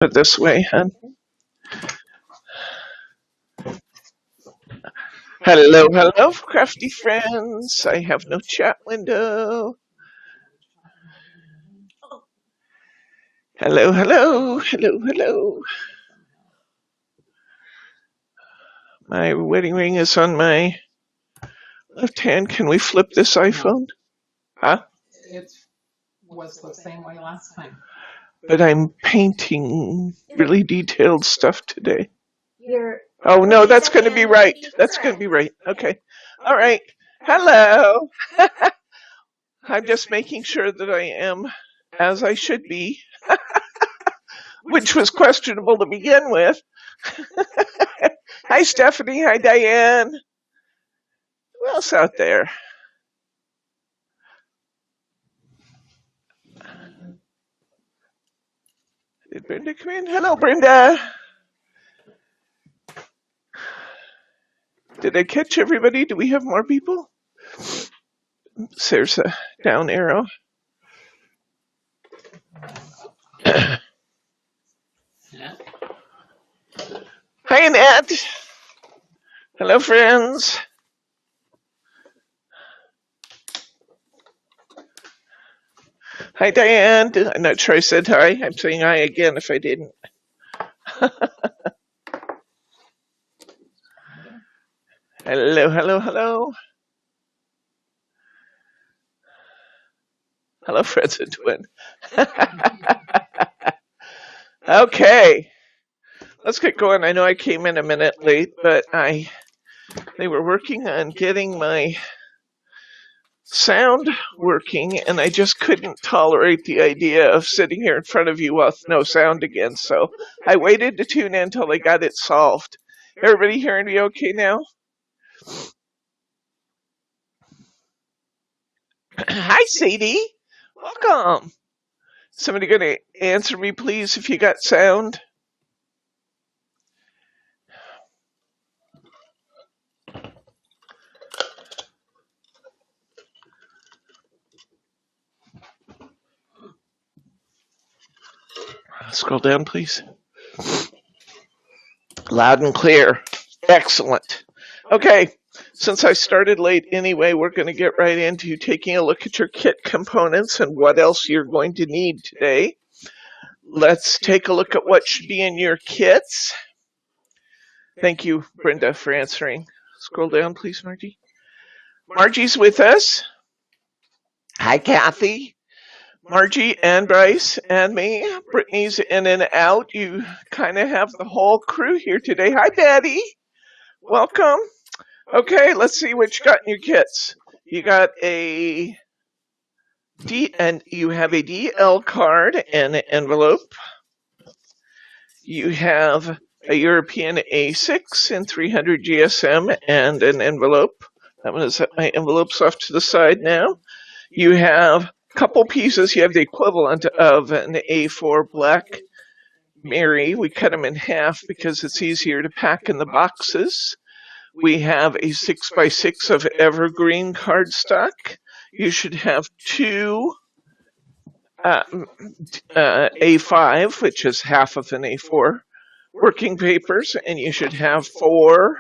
It this way, hon. Hello, hello, crafty friends. I have no chat window. Hello, hello, hello, hello. My wedding ring is on my left hand. Can we flip this iPhone? Huh? It was the same way last time. But I'm painting really detailed stuff today. Oh, no, that's going to be right. That's going to be right. Okay. All right. Hello. I'm just making sure that I am as I should be, which was questionable to begin with. Hi, Stephanie. Hi, Diane. Who else out there? Did Brenda come in? Hello, Brenda. Did I catch everybody? Do we have more people? There's a down arrow. Hi, Annette. Hello, friends. Hi, Diane. I'm not sure I said hi. I'm saying hi again if I didn't. Hello, hello, hello. Hello, friends and twin. Okay. Let's get going. I know I came in a minute late, but they were working on getting my sound working, and I just couldn't tolerate the idea of sitting here in front of you with no sound again. So I waited to tune in until they got it solved. Everybody hearing me okay now? Hi, Sadie. Welcome. Somebody going to answer me, please, if you got sound? Scroll down, please. Loud and clear. Excellent. Okay, since I started late anyway, we're going to get right into taking a look at your kit components and what else you're going to need today. Let's take a look at what should be in your kits. Thank you, Brenda, for answering. Scroll down, please, Margie. Margie's with us. Hi, Kathy. Margie and Bryce and me. Brittany's in and out. You kind of have the whole crew here today. Hi, Betty. Welcome. Okay, let's see what you got in your kits. You got a you have a DL card and an envelope. You have a European A6 in 300 GSM and an envelope. I'm going to set my envelopes off to the side now. You have couple pieces. You have the equivalent of an A4 Black Mary. We cut them in half because it's easier to pack in the boxes. We have a 6x6 of evergreen cardstock. You should have two A5, which is half of an A4, working papers, and you should have 4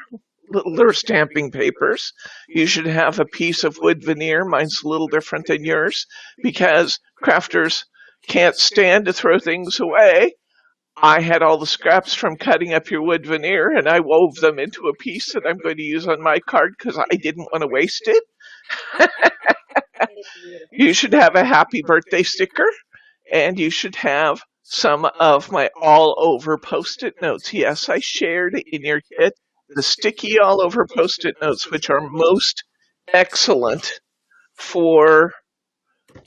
littler stamping papers. You should have a piece of wood veneer. Mine's a little different than yours because crafters can't stand to throw things away. I had all the scraps from cutting up your wood veneer, and I wove them into a piece that I'm going to use on my card because I didn't want to waste it. You should have a happy birthday sticker, and you should have some of my all-over Post-it notes. Yes, I shared in your kit the sticky all-over Post-it notes, which are most excellent for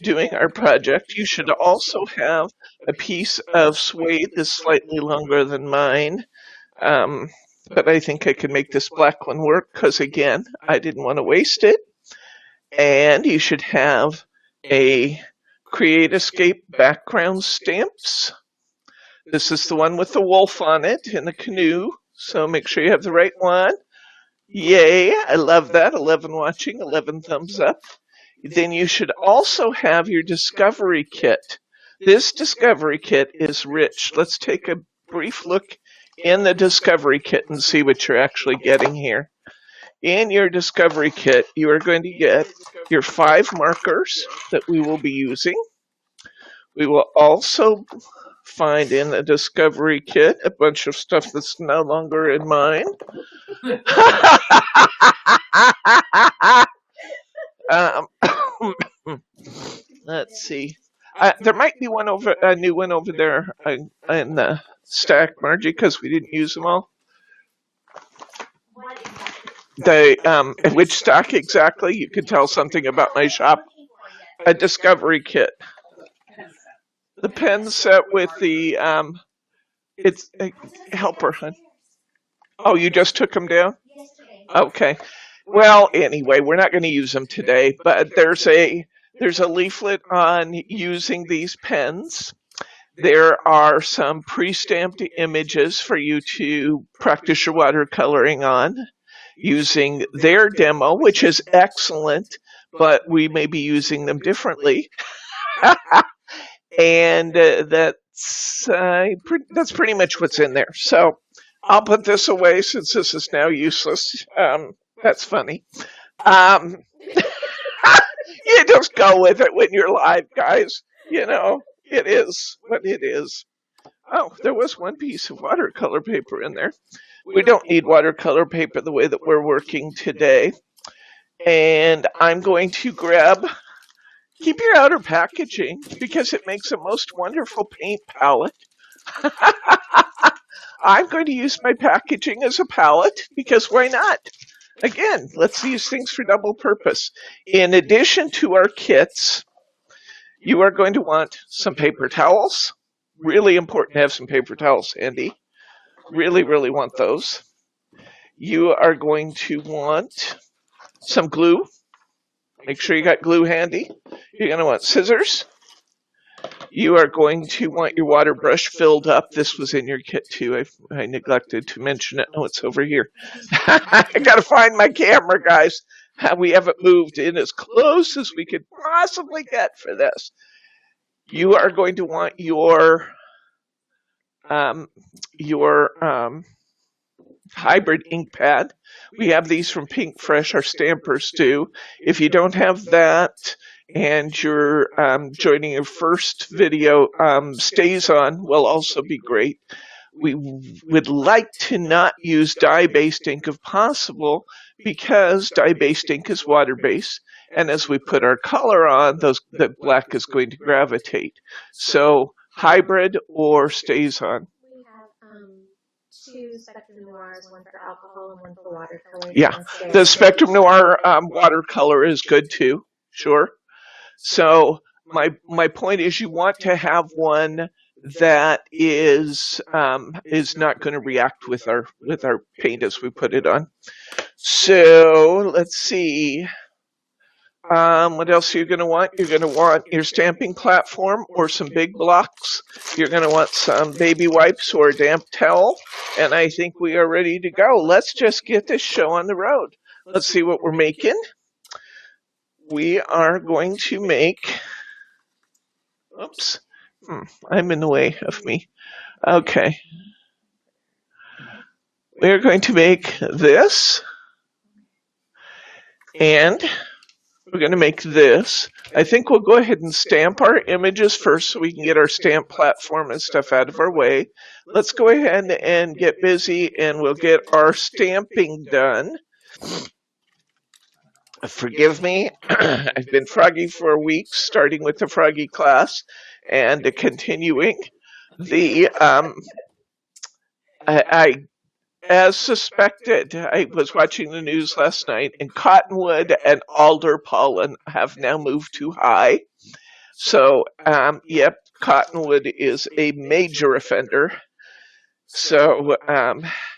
doing our project. You should also have a piece of suede that's slightly longer than mine, but I think I can make this black one work because, again, I didn't want to waste it. And you should have a Create Escape background stamps. This is the one with the wolf on it in the canoe, so make sure you have the right one. Yay, I love that. 11 watching, 11 thumbs up. Then you should also have your discovery kit. This discovery kit is rich. Let's take a brief look in the discovery kit and see what you're actually getting here. In your discovery kit, you are going to get your 5 markers that we will be using. We will also find in the discovery kit a bunch of stuff that's no longer in mine. um, let's see. There might be a new one over there in the stack, Margie, because we didn't use them all. Which stack exactly? You can tell something about my shop. A discovery kit. The pen set with the it's helper, hun. Oh, you just took them down? Okay. Well, anyway, we're not going to use them today, but there's a leaflet on using these pens. There are some pre-stamped images for you to practice your watercoloring on using their demo, which is excellent, but we may be using them differently. And that's pretty much what's in there. So I'll put this away since this is now useless. That's funny. You just go with it when you're live, guys. You know, it is what it is. Oh, there was one piece of watercolor paper in there. We don't need watercolor paper the way that we're working today. And I'm going to keep your outer packaging because it makes a most wonderful paint palette. I'm going to use my packaging as a palette because why not? Again, let's use things for double purpose. In addition to our kits, you are going to want some paper towels. Really important to have some paper towels handy. Really, really want those. You are going to want some glue. Make sure you got glue handy. You're going to want scissors. You are going to want your water brush filled up. This was in your kit too. I neglected to mention it. Oh, it's over here. I got to find my camera, guys. We haven't moved in as close as we could possibly get for this. You are going to want your hybrid ink pad. We have these from Pink Fresh, our stampers do. If you don't have that and you're joining your first video, Stays On will also be great. We would like to not use dye-based ink if possible because dye-based ink is water-based, and as we put our color on, the black is going to gravitate. So hybrid or Stays On. We have 2 Spectrum Noirs, one for alcohol and one for watercolor. Yeah, the Spectrum Noir watercolor is good too, sure. So my point is you want to have one that is not going to react with our paint as we put it on. So let's see. What else are you going to want? You're going to want your stamping platform or some big blocks. You're going to want some baby wipes or a damp towel. And I think we are ready to go. Let's just get this show on the road. Let's see what we're making. We are going to make, oops, I'm in the way of me. Okay. We're going to make this, and we're going to make this. I think we'll go ahead and stamp our images first so we can get our stamp platform and stuff out of our way. Let's go ahead and get busy, and we'll get our stamping done. Forgive me, I've been froggy for a week, starting with the froggy class and continuing. I as suspected, I was watching the news last night, and cottonwood and alder pollen have now moved too high. So, yep, cottonwood is a major offender. So,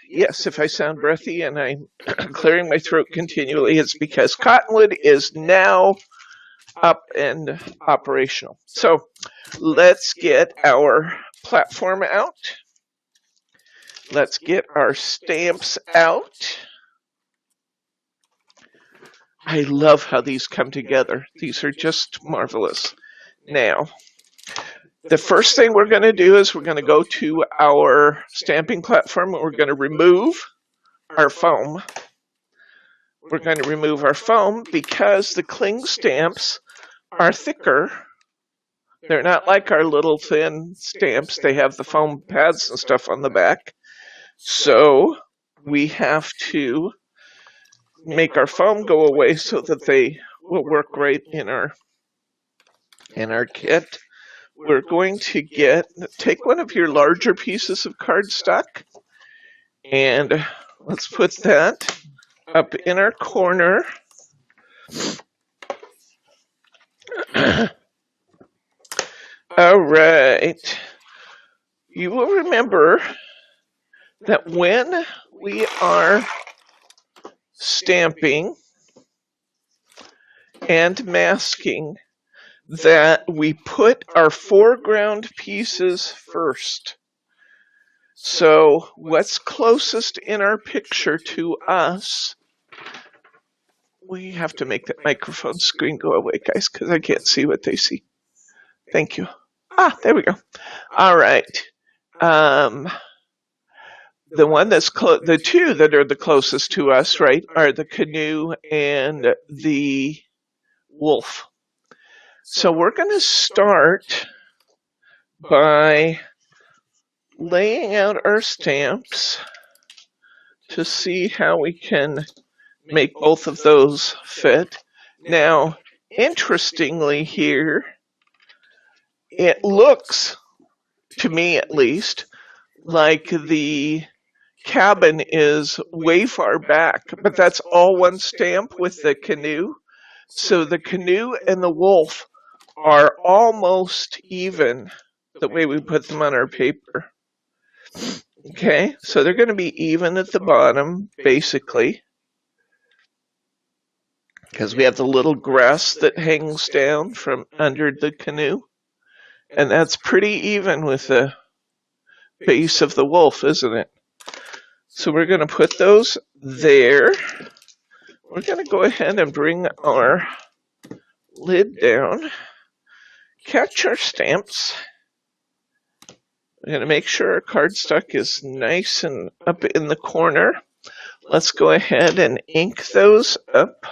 yes, if I sound breathy and I'm clearing my throat continually, it's because cottonwood is now up and operational. So let's get our platform out. Let's get our stamps out. I love how these come together. These are just marvelous. Now, the first thing we're going to do is we're going to go to our stamping platform and we're going to remove our foam. We're going to remove our foam because the cling stamps are thicker. They're not like our little thin stamps. They have the foam pads and stuff on the back. So we have to make our foam go away so that they will work right in our kit. We're going to take one of your larger pieces of cardstock and let's put that up in our corner. All right. You will remember that when we are stamping and masking, that we put our foreground pieces first. So what's closest in our picture to us, we have to make that microphone screen go away, guys, because I can't see what they see. Thank you. There we go. All right. The two that are the closest to us, right, are the canoe and the wolf. So we're going to start by laying out our stamps to see how we can make both of those fit. Now, interestingly here, it looks, to me at least, like the cabin is way far back, but that's all one stamp with the canoe. So the canoe and the wolf are almost even the way we put them on our paper. Okay, so they're going to be even at the bottom, basically, because we have the little grass that hangs down from under the canoe, and that's pretty even with the base of the wolf, isn't it? So we're going to put those there. We're going to go ahead and bring our lid down, catch our stamps. We're going to make sure our cardstock is nice and up in the corner. Let's go ahead and ink those up.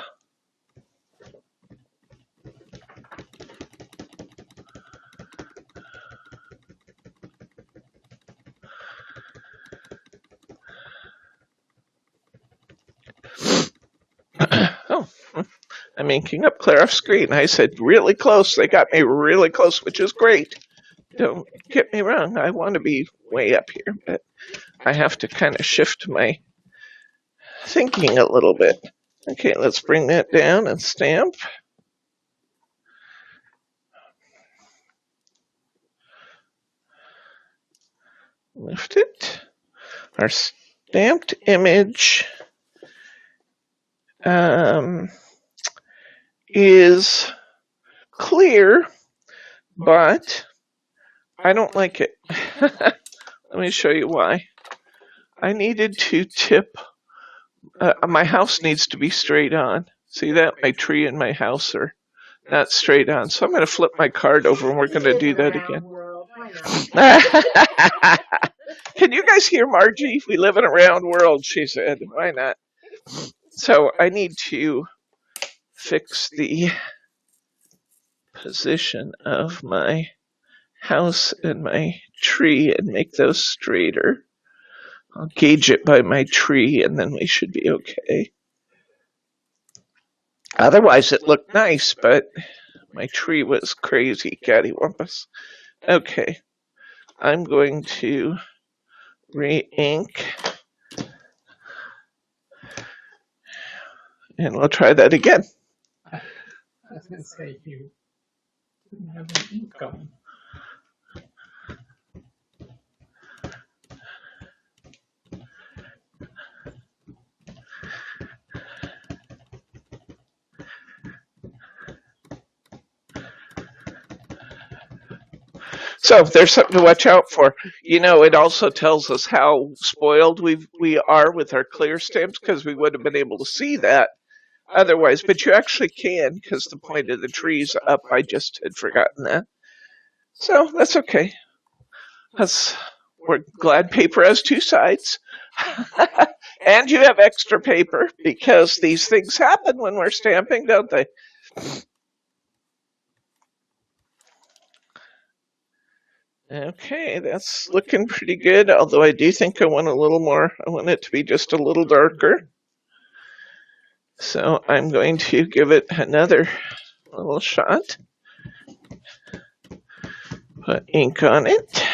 Oh, I'm inking up clear off screen. I said really close. They got me really close, which is great. Don't get me wrong. I want to be way up here, but I have to kind of shift my thinking a little bit. Okay, let's bring that down and stamp. Lift it. Our stamped image is clear, but I don't like it. Let me show you why. I needed to tip, my house needs to be straight on. See that? My tree and my house are not straight on. So I'm going to flip my card over and we're going to do that again. Can you guys hear Margie? We live in a round world, she said. Why not? So I need to fix the position of my house and my tree and make those straighter. I'll gauge it by my tree and then we should be okay. Otherwise it looked nice, but my tree was crazy cattywampus. Okay, I'm going to re-ink and we'll try that again. I was going to say you didn't have any ink going. So there's something to watch out for. You know, it also tells us how spoiled we are with our clear stamps because we would have been able to see that otherwise. But you actually can because the point of the tree's up. I just had forgotten that. So that's okay. We're glad paper has two sides. And you have extra paper because these things happen when we're stamping, don't they? Okay, that's looking pretty good, although I do think I want a little more. I want it to be just a little darker. So I'm going to give it another little shot. Put ink on it.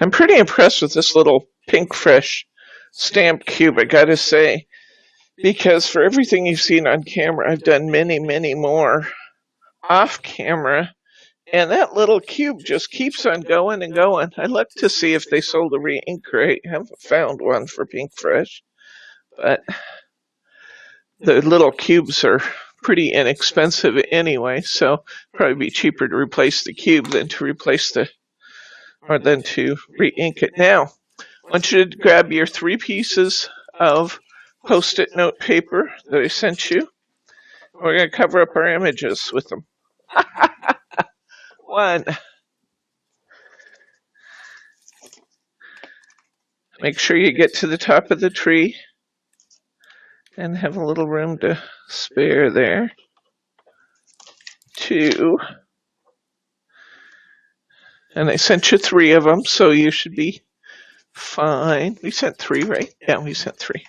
I'm pretty impressed with this little Pink Fresh stamp cube, I gotta say, because for everything you've seen on camera, I've done many, many more off camera, and that little cube just keeps on going and going. I looked to see if they sold a re-ink crate. I haven't found one for Pink Fresh, but the little cubes are pretty inexpensive anyway, so probably be cheaper to replace the cube than to re-ink it. Now, I want you to grab your 3 pieces of Post-it note paper that I sent you. We're going to cover up our images with them. 1. Make sure you get to the top of the tree and have a little room to spare there. 2. And I sent you 3 of them, so you should be fine. We sent 3, right? Yeah, we sent 3.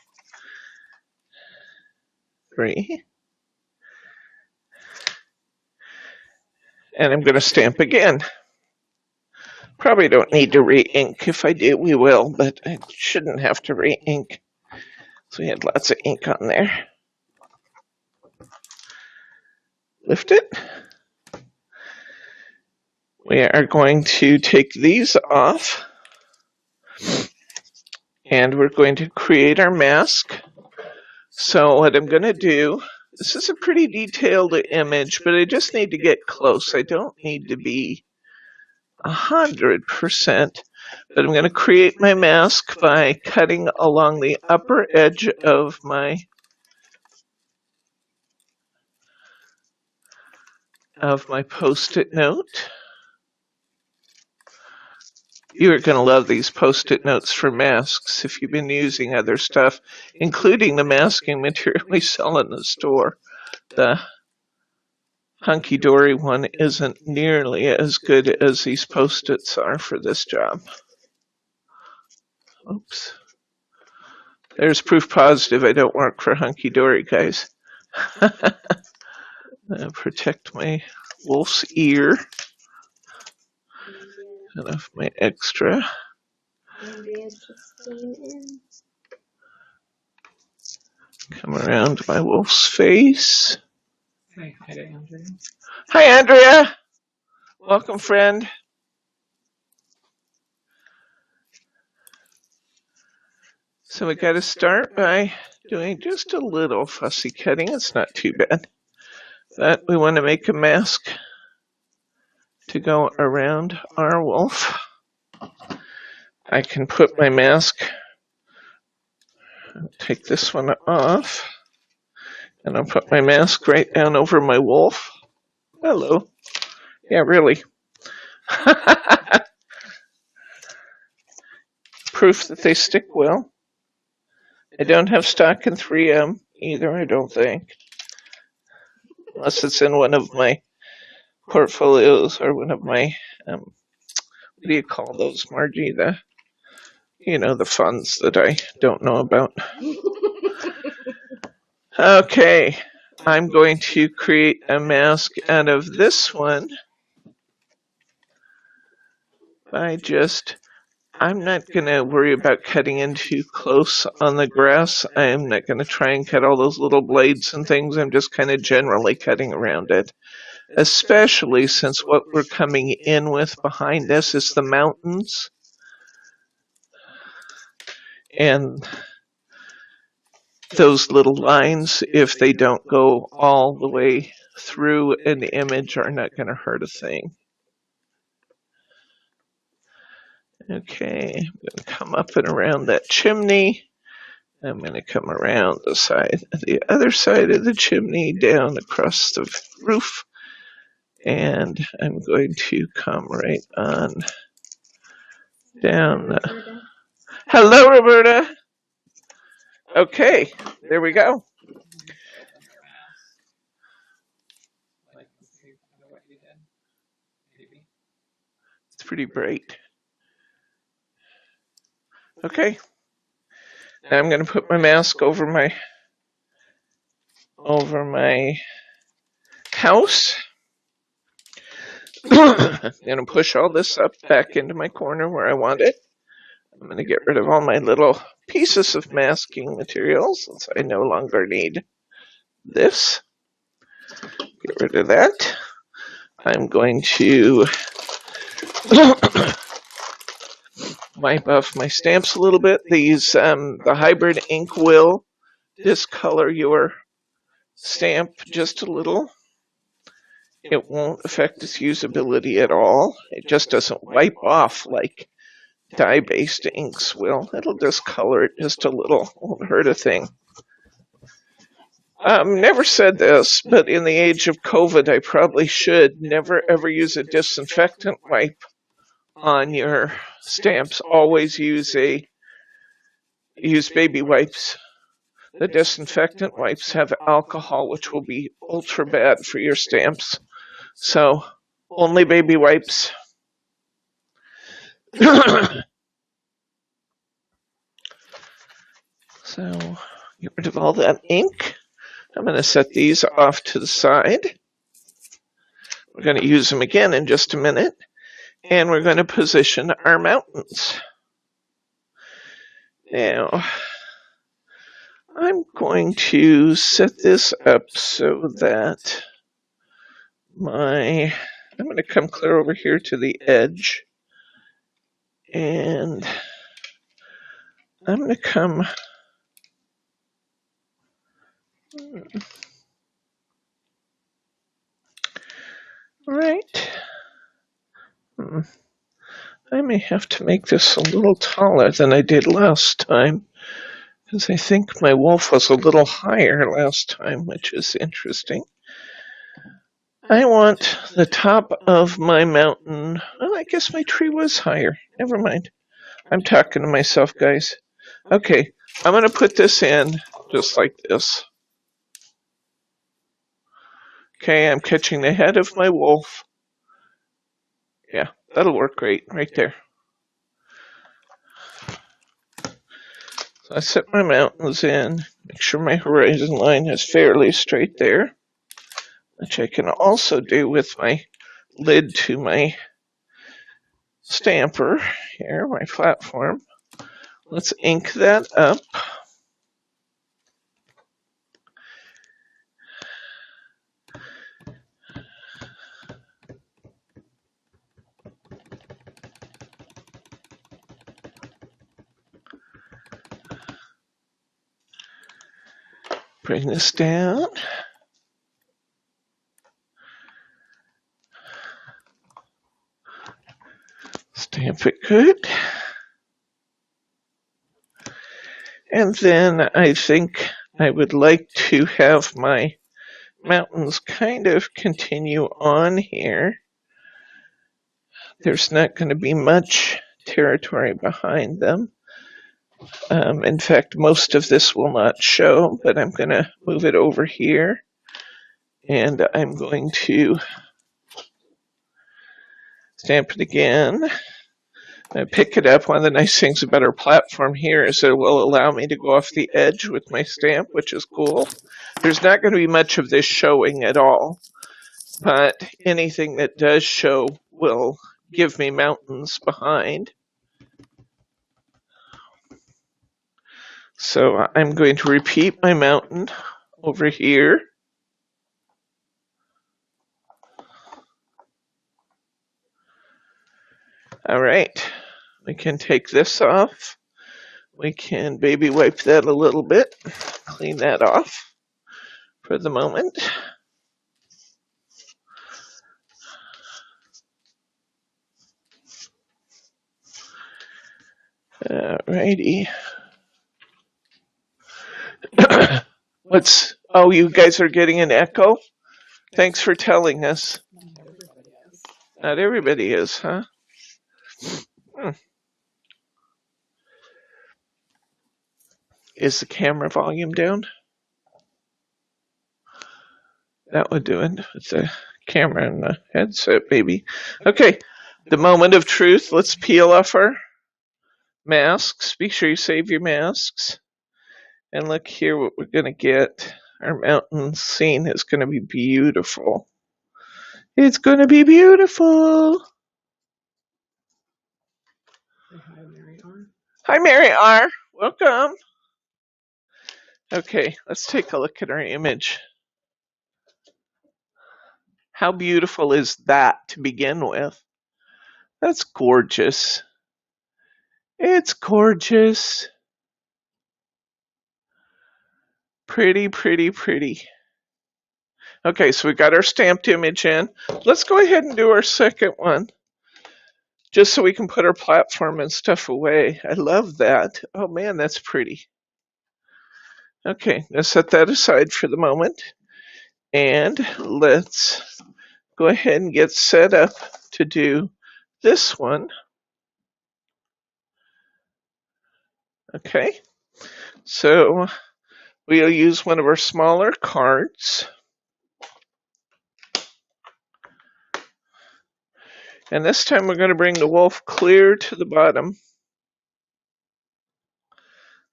3. And I'm going to stamp again. Probably don't need to re-ink. If I do, we will, but I shouldn't have to re-ink. So we had lots of ink on there. Lift it. We are going to take these off, and we're going to create our mask. So what I'm going to do, this is a pretty detailed image, but I just need to get close. I don't need to be 100%, but I'm going to create my mask by cutting along the upper edge of my Post-it note. You are going to love these Post-it notes for masks if you've been using other stuff, including the masking material we sell in the store. The Hunky Dory one isn't nearly as good as these Post-its are for this job. Oops. There's proof positive I don't work for Hunky Dory, guys. Protect my wolf's ear. Enough my extra. Come around my wolf's face. Say hi to Andrea. Hi, Andrea. Welcome, friend. So we got to start by doing just a little fussy cutting. It's not too bad. But we want to make a mask to go around our wolf. I can put my mask, take this one off, and I'll put my mask right down over my wolf. Hello. Yeah, really. Proof that they stick well. I don't have stock in 3M either, I don't think. Unless it's in one of my portfolios or one of my, what do you call those, Margie? The funds that I don't know about. Okay, I'm going to create a mask out of this one by I'm not going to worry about cutting in too close on the grass. I'm not going to try and cut all those little blades and things. I'm just kind of generally cutting around it, especially since what we're coming in with behind us is the mountains. And those little lines, if they don't go all the way through an image, are not going to hurt a thing. Okay, I'm going to come up and around that chimney. I'm going to come around the other side of the chimney, down across the roof, and I'm going to come right on down. Hello, Roberta. Okay, there we go. It's pretty bright. Okay. Now I'm going to put my mask over my house. I'm going to push all this up back into my corner where I want it. I'm going to get rid of all my little pieces of masking material since I no longer need this. Get rid of that. I'm going to wipe off my stamps a little bit. These, the hybrid ink will discolor your stamp just a little. It won't affect its usability at all. It just doesn't wipe off like dye-based inks will. It'll discolor it just a little. Won't hurt a thing. Never said this, but in the age of COVID, I probably should never ever use a disinfectant wipe on your stamps. Always use baby wipes. The disinfectant wipes have alcohol, which will be ultra bad for your stamps. So, only baby wipes. So, get rid of all that ink. I'm going to set these off to the side. We're going to use them again in just a minute. And we're going to position our mountains. Now, I'm going to set this up so that I'm going to come clear over here to the edge. And I'm going to come right. I may have to make this a little taller than I did last time, because I think my wolf was a little higher last time, which is interesting. I want the top of my mountain. Well, I guess my tree was higher. Never mind. I'm talking to myself, guys. Okay, I'm going to put this in just like this. Okay, I'm catching the head of my wolf. Yeah, that'll work great right there. So I set my mountains in, make sure my horizon line is fairly straight there, which I can also do with my lid to my stamper here, my platform. Let's ink that up. Bring this down. Stamp it good. And then I think I would like to have my mountains kind of continue on here. There's not going to be much territory behind them. In fact, most of this will not show, but I'm going to move it over here. And I'm going to stamp it again. I pick it up. One of the nice things about our platform here is that it will allow me to go off the edge with my stamp, which is cool. There's not going to be much of this showing at all, but anything that does show will give me mountains behind. So I'm going to repeat my mountain over here. All right, we can take this off. We can baby wipe that a little bit, clean that off for the moment. Alrighty. Oh, you guys are getting an echo? Thanks for telling us. Not everybody is. Not everybody is, huh? Is the camera volume down? That would do it. It's a camera and a headset, maybe. Okay, the moment of truth. Let's peel off our masks. Be sure you save your masks. And look here what we're going to get. Our mountain scene is going to be beautiful. It's going to be beautiful. Say hi, Mary R. Hi, Mary R. Welcome. Okay, let's take a look at our image. How beautiful is that to begin with? That's gorgeous. It's gorgeous. Pretty, pretty, pretty. Okay, so we got our stamped image in. Let's go ahead and do our second one, just so we can put our platform and stuff away. I love that. Oh man, that's pretty. Okay, let's set that aside for the moment. And let's go ahead and get set up to do this one. Okay, so we'll use one of our smaller cards. And this time we're going to bring the wolf clear to the bottom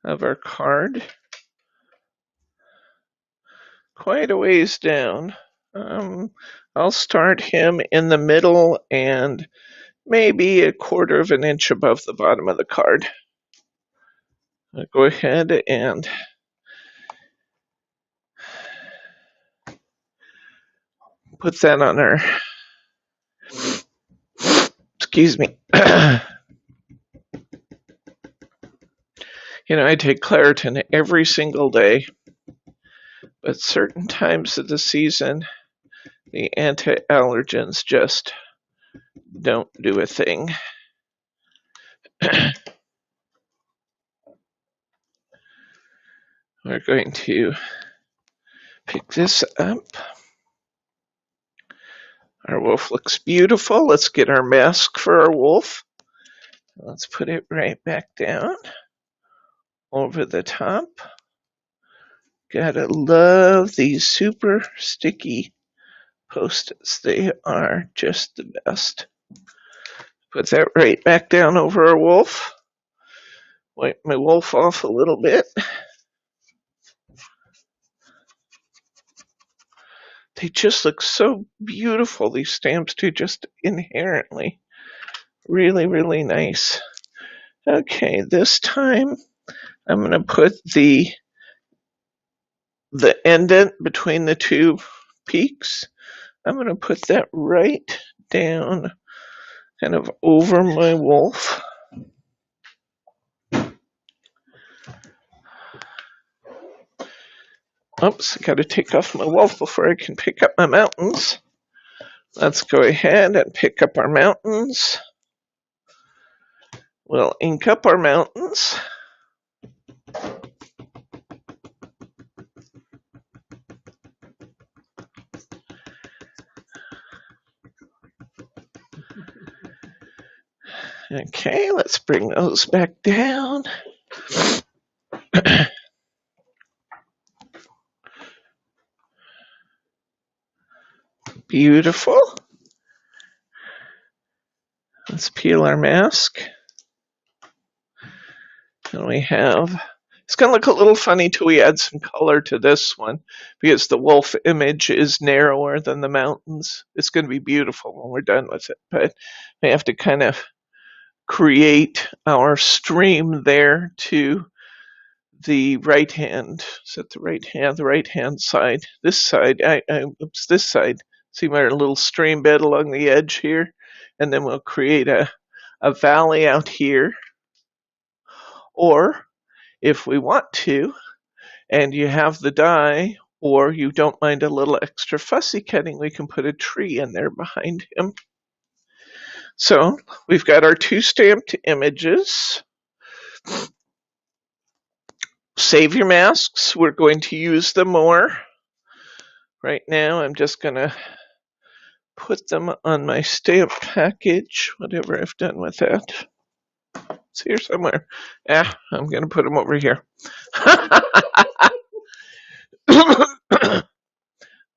of our card. Quite a ways down. I'll start him in the middle and maybe a quarter of an inch above the bottom of the card. I'll go ahead and put that on our, excuse me. You know, I take Claritin every single day, but certain times of the season, the anti-allergens just don't do a thing. We're going to pick this up. Our wolf looks beautiful. Let's get our mask for our wolf. Let's put it right back down over the top. Gotta love these super sticky Post-its. They are just the best. Put that right back down over our wolf. Wipe my wolf off a little bit. They just look so beautiful. These stamps do, just inherently. Really, really nice. Okay, this time I'm going to put the indent between the two peaks. I'm going to put that right down, kind of over my wolf. Oops, I got to take off my wolf before I can pick up my mountains. Let's go ahead and pick up our mountains. We'll ink up our mountains. Okay, let's bring those back down. Beautiful. Let's peel our mask. And we have, it's going to look a little funny till we add some color to this one, because the wolf image is narrower than the mountains. It's going to be beautiful when we're done with it, but we have to kind of create our stream there to the right hand. Is that the right hand? The right hand side. This side. Oops, this side. See my little stream bed along the edge here? And then we'll create a valley out here. Or if we want to, and you have the die, or you don't mind a little extra fussy cutting, we can put a tree in there behind him. So we've got our two stamped images. Save your masks. We're going to use them more. Right now, I'm just going to put them on my stamp package, whatever I've done with that. It's here somewhere. I'm going to put them over here.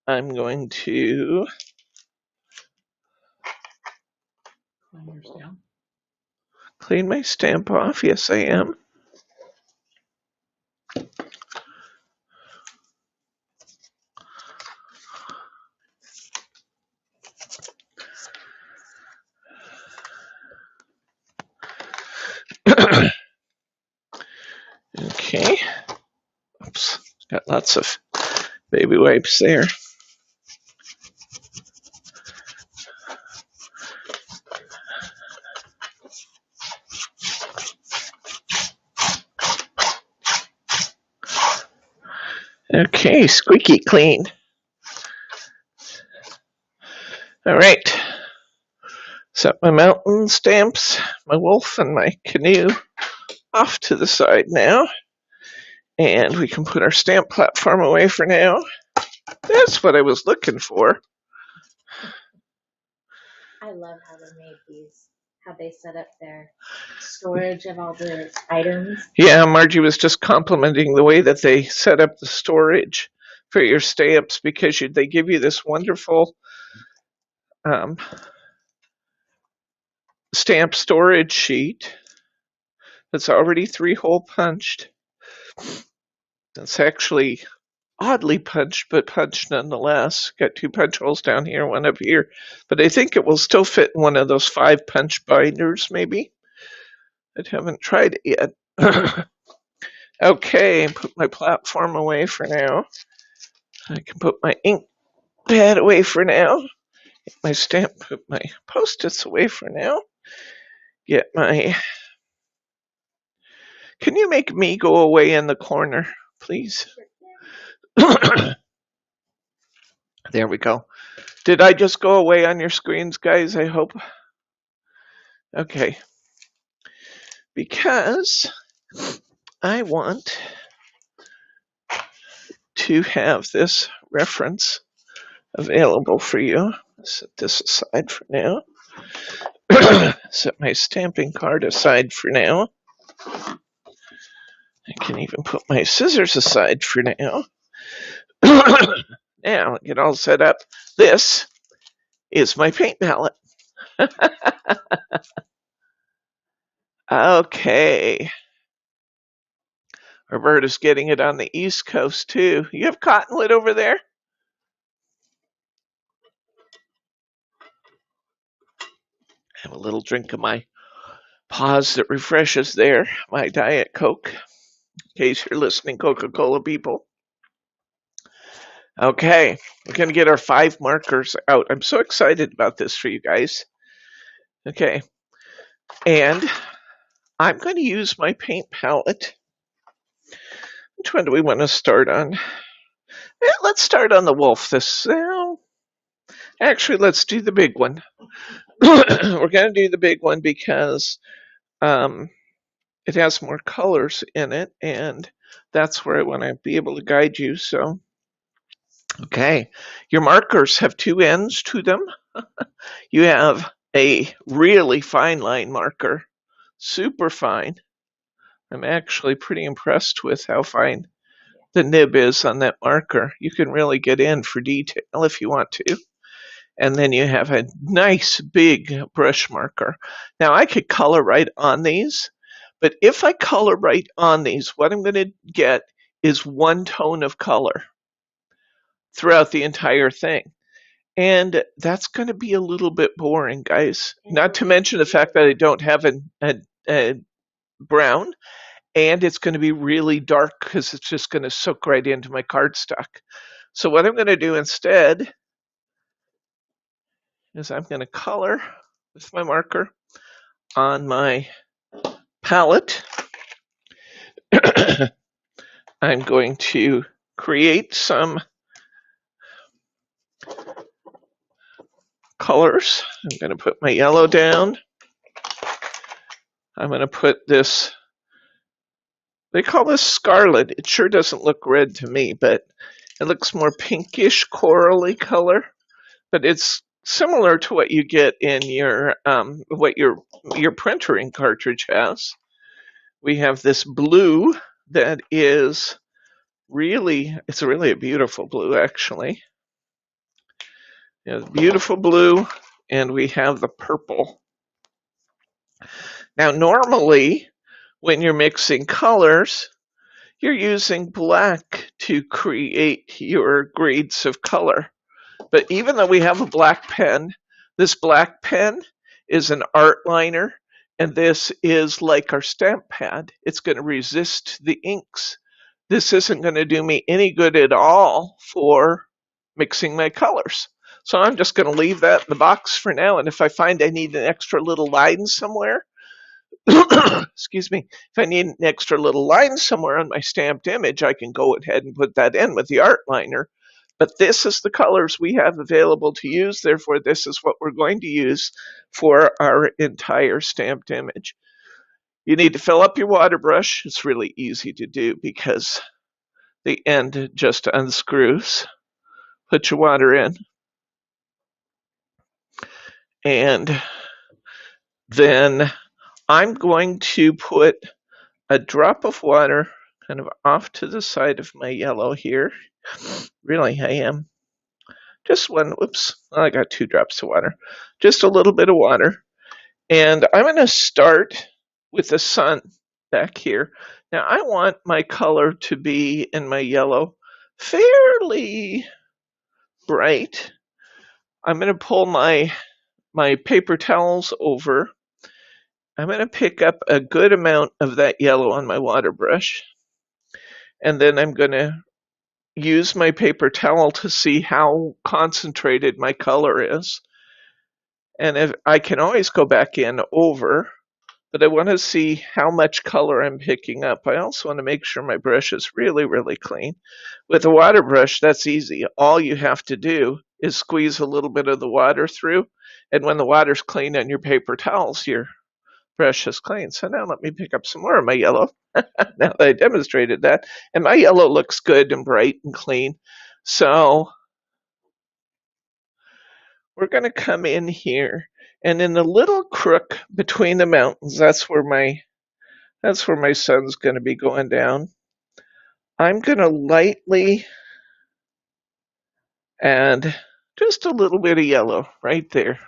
I'm going to Clean your stamp. clean my stamp off. Yes, I am. Okay. Oops. Got lots of baby wipes there. Okay, squeaky clean. All right. Set my mountain stamps, my wolf, and my canoe off to the side now. And we can put our stamp platform away for now. That's what I was looking for. I love how they made these, how they set up their storage of all the items. Yeah, Margie was just complimenting the way that they set up the storage for your stamps, because they give you this wonderful stamp storage sheet that's already 3-hole punched. It's actually oddly punched, but punched nonetheless. Got 2 punch holes down here, 1 up here. But I think it will still fit in one of those 5 punch binders, maybe. I haven't tried it yet. Okay, put my platform away for now. I can put my ink pad away for now. Get my stamp, put my post-its away for now. Get my... Can you make me go away in the corner, please? There we go. Did I just go away on your screens, guys? I hope. Okay. Because I want to have this reference available for you. Set this aside for now. Set my stamping card aside for now. I can even put my scissors aside for now. Now, get all set up. This is my paint palette. Okay. Roberta's getting it on the East Coast, too. You have cottonwood over there? Have a little drink of my pause that refreshes there, my Diet Coke, in case you're listening, Coca-Cola people. Okay, we're going to get our 5 markers out. I'm so excited about this for you guys. Okay, and I'm going to use my paint palette. Which one do we want to start on? Let's start on the wolf. Actually, let's do the big one. We're going to do the big one because it has more colors in it, and that's where I want to be able to guide you. So, okay, your markers have 2 ends to them. You have a really fine line marker, super fine. I'm actually pretty impressed with how fine the nib is on that marker. You can really get in for detail if you want to. And then you have a nice big brush marker. Now I could color right on these, but if I color right on these, what I'm going to get is 1 tone of color throughout the entire thing. And that's going to be a little bit boring, guys. Not to mention the fact that I don't have a brown, and it's going to be really dark because it's just going to soak right into my cardstock. So what I'm going to do instead is I'm going to color with my marker on my palette. I'm going to create some colors. I'm going to put my yellow down. I'm going to put this They call this scarlet. It sure doesn't look red to me, but it looks more pinkish corally color. But it's similar to what you get in your what your printer ink cartridge has. We have this blue that is it's really a beautiful blue, actually. Beautiful blue, and we have the purple. Now, normally, when you're mixing colors, you're using black to create your grades of color. But even though we have a black pen, this black pen is an art liner, and this is like our stamp pad. It's going to resist the inks. This isn't going to do me any good at all for mixing my colors. So I'm just going to leave that in the box for now, and if I find I need an extra little line somewhere, excuse me, if I need an extra little line somewhere on my stamped image, I can go ahead and put that in with the art liner. But this is the colors we have available to use. Therefore, this is what we're going to use for our entire stamped image. You need to fill up your water brush. It's really easy to do because the end just unscrews. Put your water in. And then I'm going to put a drop of water kind of off to the side of my yellow here. Really, I am. Just one, whoops, I got 2 drops of water. Just a little bit of water. And I'm going to start with the sun back here. Now, I want my color to be in my yellow fairly bright. I'm going to pull my paper towels over. I'm going to pick up a good amount of that yellow on my water brush. And then I'm going to use my paper towel to see how concentrated my color is. And if I can always go back in over, but I want to see how much color I'm picking up. I also want to make sure my brush is really, really clean. With a water brush, that's easy. All you have to do is squeeze a little bit of the water through, and when the water's clean on your paper towels, your brush is clean. So now let me pick up some more of my yellow. Now that I demonstrated that, and my yellow looks good and bright and clean. So we're going to come in here, and in the little crook between the mountains, that's where my sun's going to be going down. I'm going to lightly add just a little bit of yellow right there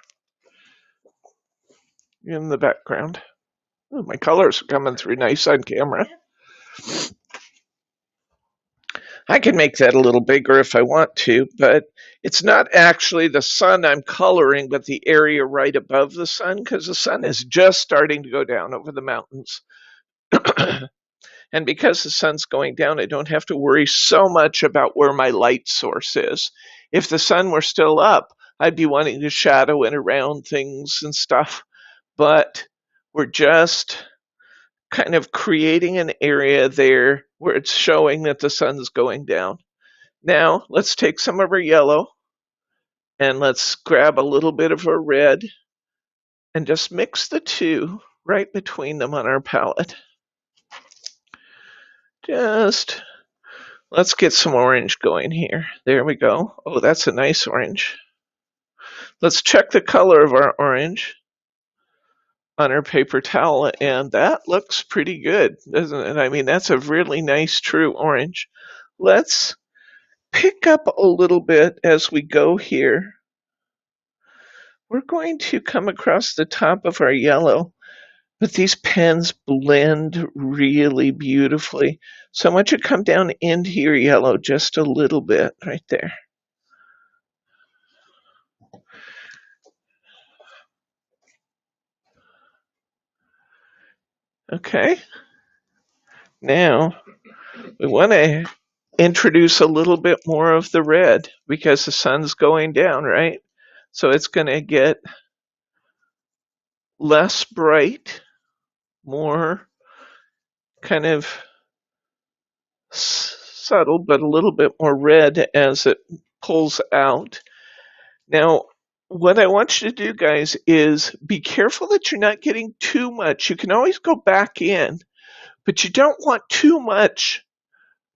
in the background. Ooh, my colors are coming through nice on camera. I can make that a little bigger if I want to, but it's not actually the sun I'm coloring, but the area right above the sun, because the sun is just starting to go down over the mountains. And because the sun's going down, I don't have to worry so much about where my light source is. If the sun were still up, I'd be wanting to shadow in around things and stuff, but we're just kind of creating an area there where it's showing that the sun's going down. Now, let's take some of our yellow and let's grab a little bit of our red and just mix the two right between them on our palette. Just, let's get some orange going here. There we go. Oh, that's a nice orange. Let's check the color of our orange on our paper towel, and that looks pretty good, doesn't it? I mean, that's a really nice, true orange. Let's pick up a little bit as we go here. We're going to come across the top of our yellow, but these pens blend really beautifully. So I want you to come down into your yellow just a little bit right there. Okay. Now, we want to introduce a little bit more of the red because the sun's going down, right? So it's going to get less bright, more kind of subtle, but a little bit more red as it pulls out. Now, what I want you to do, guys, is be careful that you're not getting too much. You can always go back in, but you don't want too much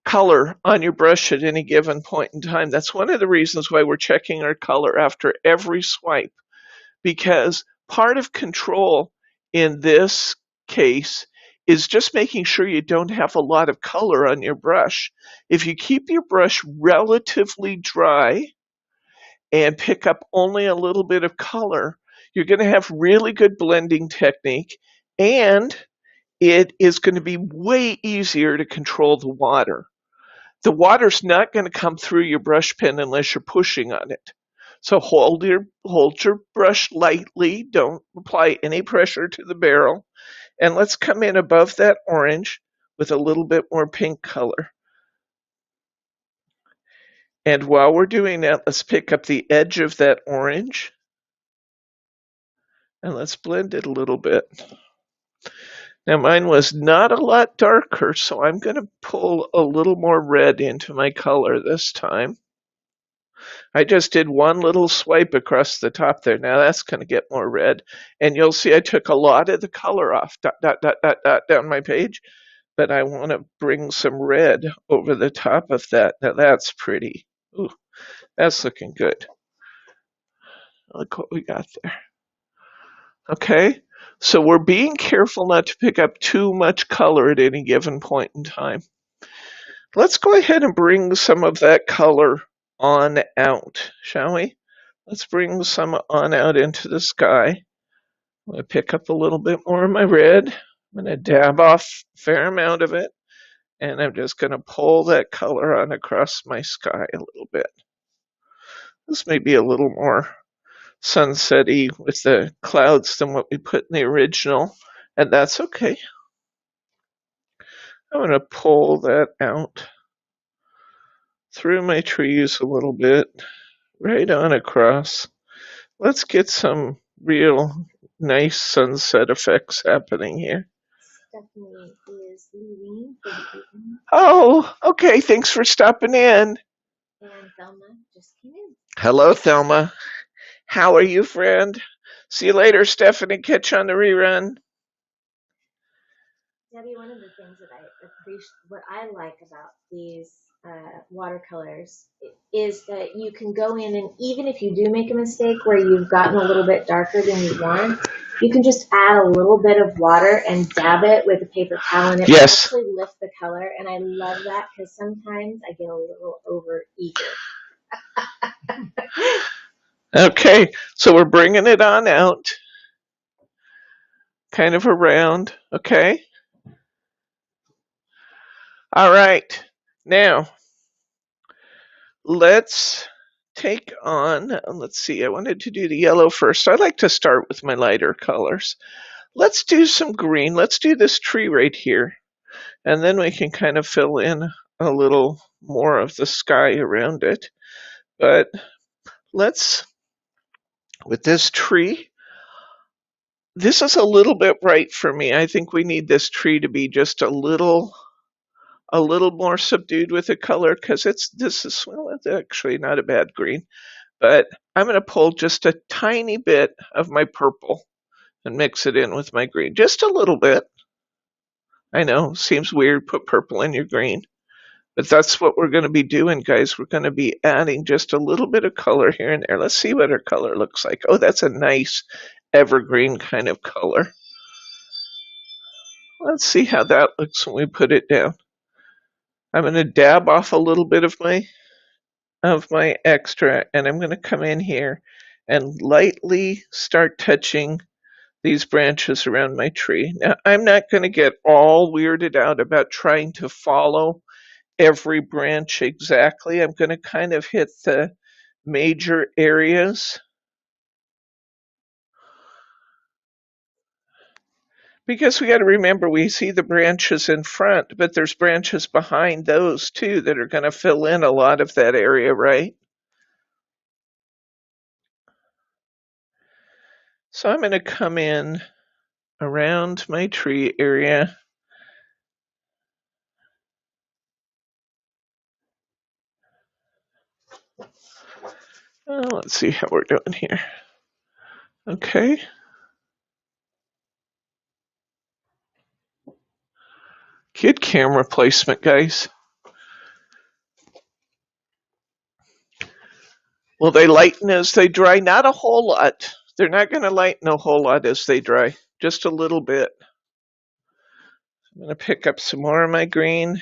color on your brush at any given point in time. That's one of the reasons why we're checking our color after every swipe, because part of control in this case is just making sure you don't have a lot of color on your brush. If you keep your brush relatively dry and pick up only a little bit of color, you're going to have really good blending technique, and it is going to be way easier to control the water. The water's not going to come through your brush pen unless you're pushing on it. So hold your brush lightly. Don't apply any pressure to the barrel. And let's come in above that orange with a little bit more pink color. And while we're doing that, let's pick up the edge of that orange and let's blend it a little bit. Now mine was not a lot darker, so I'm going to pull a little more red into my color this time. I just did one little swipe across the top there. Now that's going to get more red. And you'll see I took a lot of the color off, dot, dot, dot, dot, dot, down my page. But I want to bring some red over the top of that. Now that's pretty. Ooh, that's looking good. Look what we got there. Okay, so we're being careful not to pick up too much color at any given point in time. Let's go ahead and bring some of that color on out, shall we? Let's bring some on out into the sky. I'm going to pick up a little bit more of my red. I'm going to dab off a fair amount of it, and I'm just going to pull that color on across my sky a little bit. This may be a little more sunset-y with the clouds than what we put in the original, and that's okay. I'm going to pull that out through my trees a little bit, right on across. Let's get some real nice sunset effects happening here. Stephanie is leaving for the evening. Oh, okay. Thanks for stopping in. And Thelma just came in. Hello, Thelma. How are you, friend? See you later, Stephanie. Catch you on the rerun. Debbie, one of the things that I appreciate, what I like about these watercolors is that you can go in, and even if you do make a mistake where you've gotten a little bit darker than you want, you can just add a little bit of water and dab it with a paper towel, and it will actually lift the color. And I love that because sometimes I get a little over eager. Okay, so we're bringing it on out, kind of around, okay? All right, now let's take on, let's see, I wanted to do the yellow first. I like to start with my lighter colors. Let's do some green. Let's do this tree right here, and then we can kind of fill in a little more of the sky around it. But let's, with this tree, this is a little bit bright for me. I think we need this tree to be just a little more subdued with the color, because it's actually not a bad green. But I'm going to pull just a tiny bit of my purple and mix it in with my green. Just a little bit. I know, seems weird, put purple in your green. But that's what we're going to be doing, guys. We're going to be adding just a little bit of color here and there. Let's see what our color looks like. Oh, that's a nice evergreen kind of color. Let's see how that looks when we put it down. I'm going to dab off a little bit of my extra, and I'm going to come in here and lightly start touching these branches around my tree. Now, I'm not going to get all weirded out about trying to follow every branch exactly. I'm going to kind of hit the major areas, because we got to remember, we see the branches in front, but there's branches behind those too that are going to fill in a lot of that area, right? So I'm going to come in around my tree area. Let's see how we're doing here. Okay. Good camera placement, guys. Will they lighten as they dry? Not a whole lot. They're not going to lighten a whole lot as they dry. Just a little bit. I'm going to pick up some more of my green.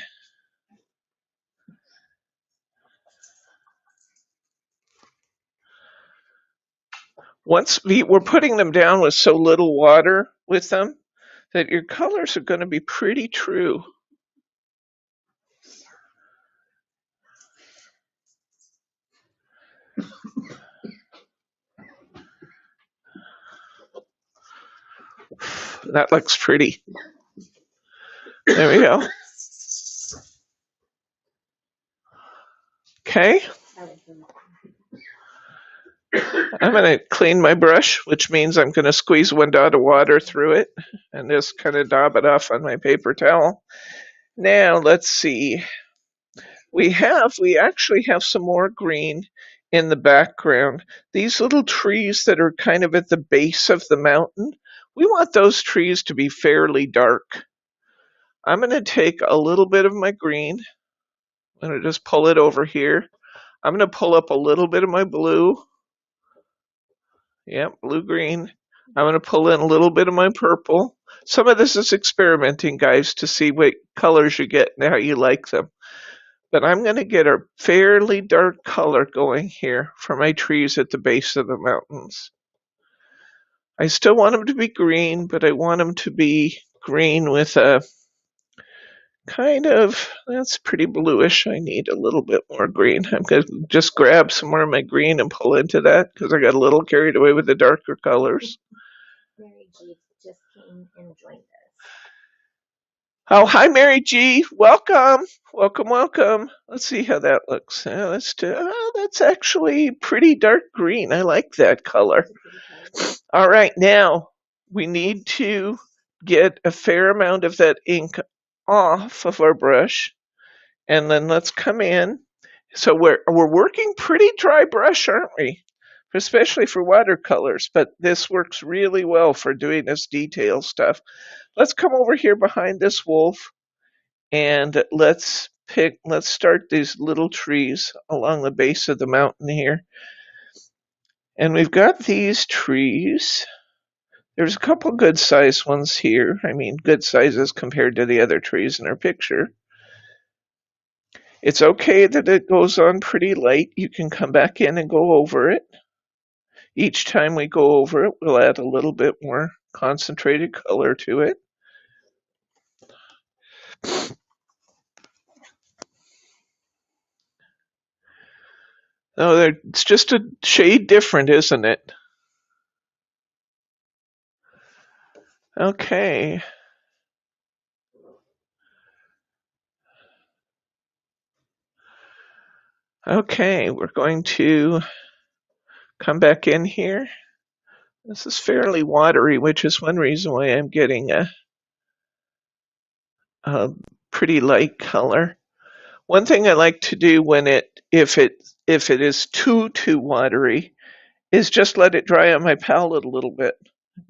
Once we're putting them down with so little water with them that your colors are going to be pretty true. That looks pretty. There we go. Okay. I'm going to clean my brush, which means I'm going to squeeze one dot of water through it and just kind of dab it off on my paper towel. Now, let's see. We actually have some more green in the background. These little trees that are kind of at the base of the mountain, we want those trees to be fairly dark. I'm going to take a little bit of my green. I'm going to just pull it over here. I'm going to pull up a little bit of my blue. Yep, blue-green. I'm going to pull in a little bit of my purple. Some of this is experimenting, guys, to see what colors you get and how you like them. But I'm going to get a fairly dark color going here for my trees at the base of the mountains. I still want them to be green, but I want them to be green with a kind of, that's pretty bluish. I need a little bit more green. I'm going to just grab some more of my green and pull into that because I got a little carried away with the darker colors. Mary G just came and joined us. Oh, hi, Mary G. Welcome. Welcome, welcome. Let's see how that looks. That's actually pretty dark green. I like that color. All right, now we need to get a fair amount of that ink off of our brush. And then let's come in. So we're working pretty dry brush, aren't we? Especially for watercolors, but this works really well for doing this detail stuff. Let's come over here behind this wolf and let's start these little trees along the base of the mountain here. And we've got these trees. There's a couple good sized ones here. I mean, good sizes compared to the other trees in our picture. It's okay that it goes on pretty light. You can come back in and go over it. Each time we go over it, we'll add a little bit more concentrated color to it. Oh, it's just a shade different, isn't it? Okay. Okay, we're going to come back in here. This is fairly watery, which is one reason why I'm getting a pretty light color. One thing I like to do when if it is too watery, is just let it dry on my palette a little bit.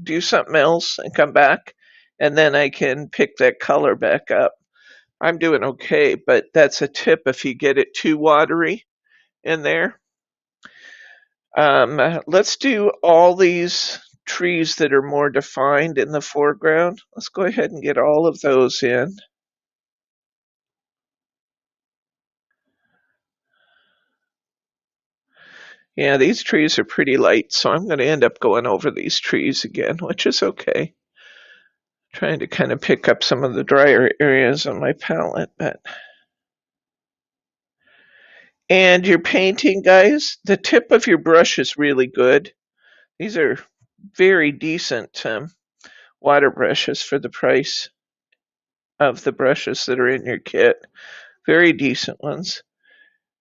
Do something else and come back, and then I can pick that color back up. I'm doing okay, but that's a tip if you get it too watery in there. Let's do all these trees that are more defined in the foreground. Let's go ahead and get all of those in. Yeah, these trees are pretty light, so I'm going to end up going over these trees again, which is okay. Trying to kind of pick up some of the drier areas on my palette, but. And your painting, guys, the tip of your brush is really good. These are very decent water brushes for the price of the brushes that are in your kit. Very decent ones.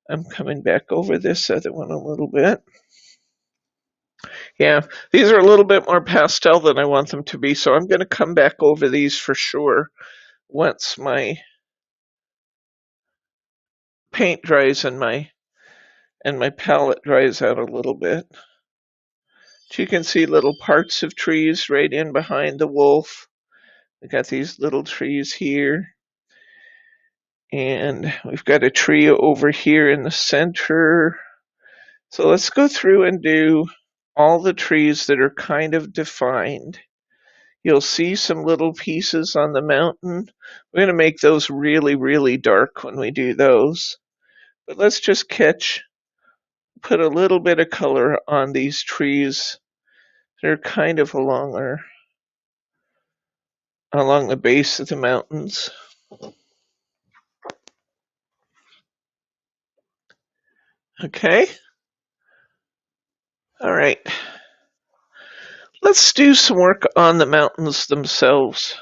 I'm coming back over this other one a little bit. Yeah, these are a little bit more pastel than I want them to be, so I'm going to come back over these for sure once my paint dries and my palette dries out a little bit. So you can see little parts of trees right in behind the wolf. We got these little trees here. And we've got a tree over here in the center. So let's go through and do all the trees that are kind of defined. You'll see some little pieces on the mountain. We're going to make those really, really dark when we do those. But let's just put a little bit of color on these trees. They're kind of along the base of the mountains. Okay. All right. Let's do some work on the mountains themselves.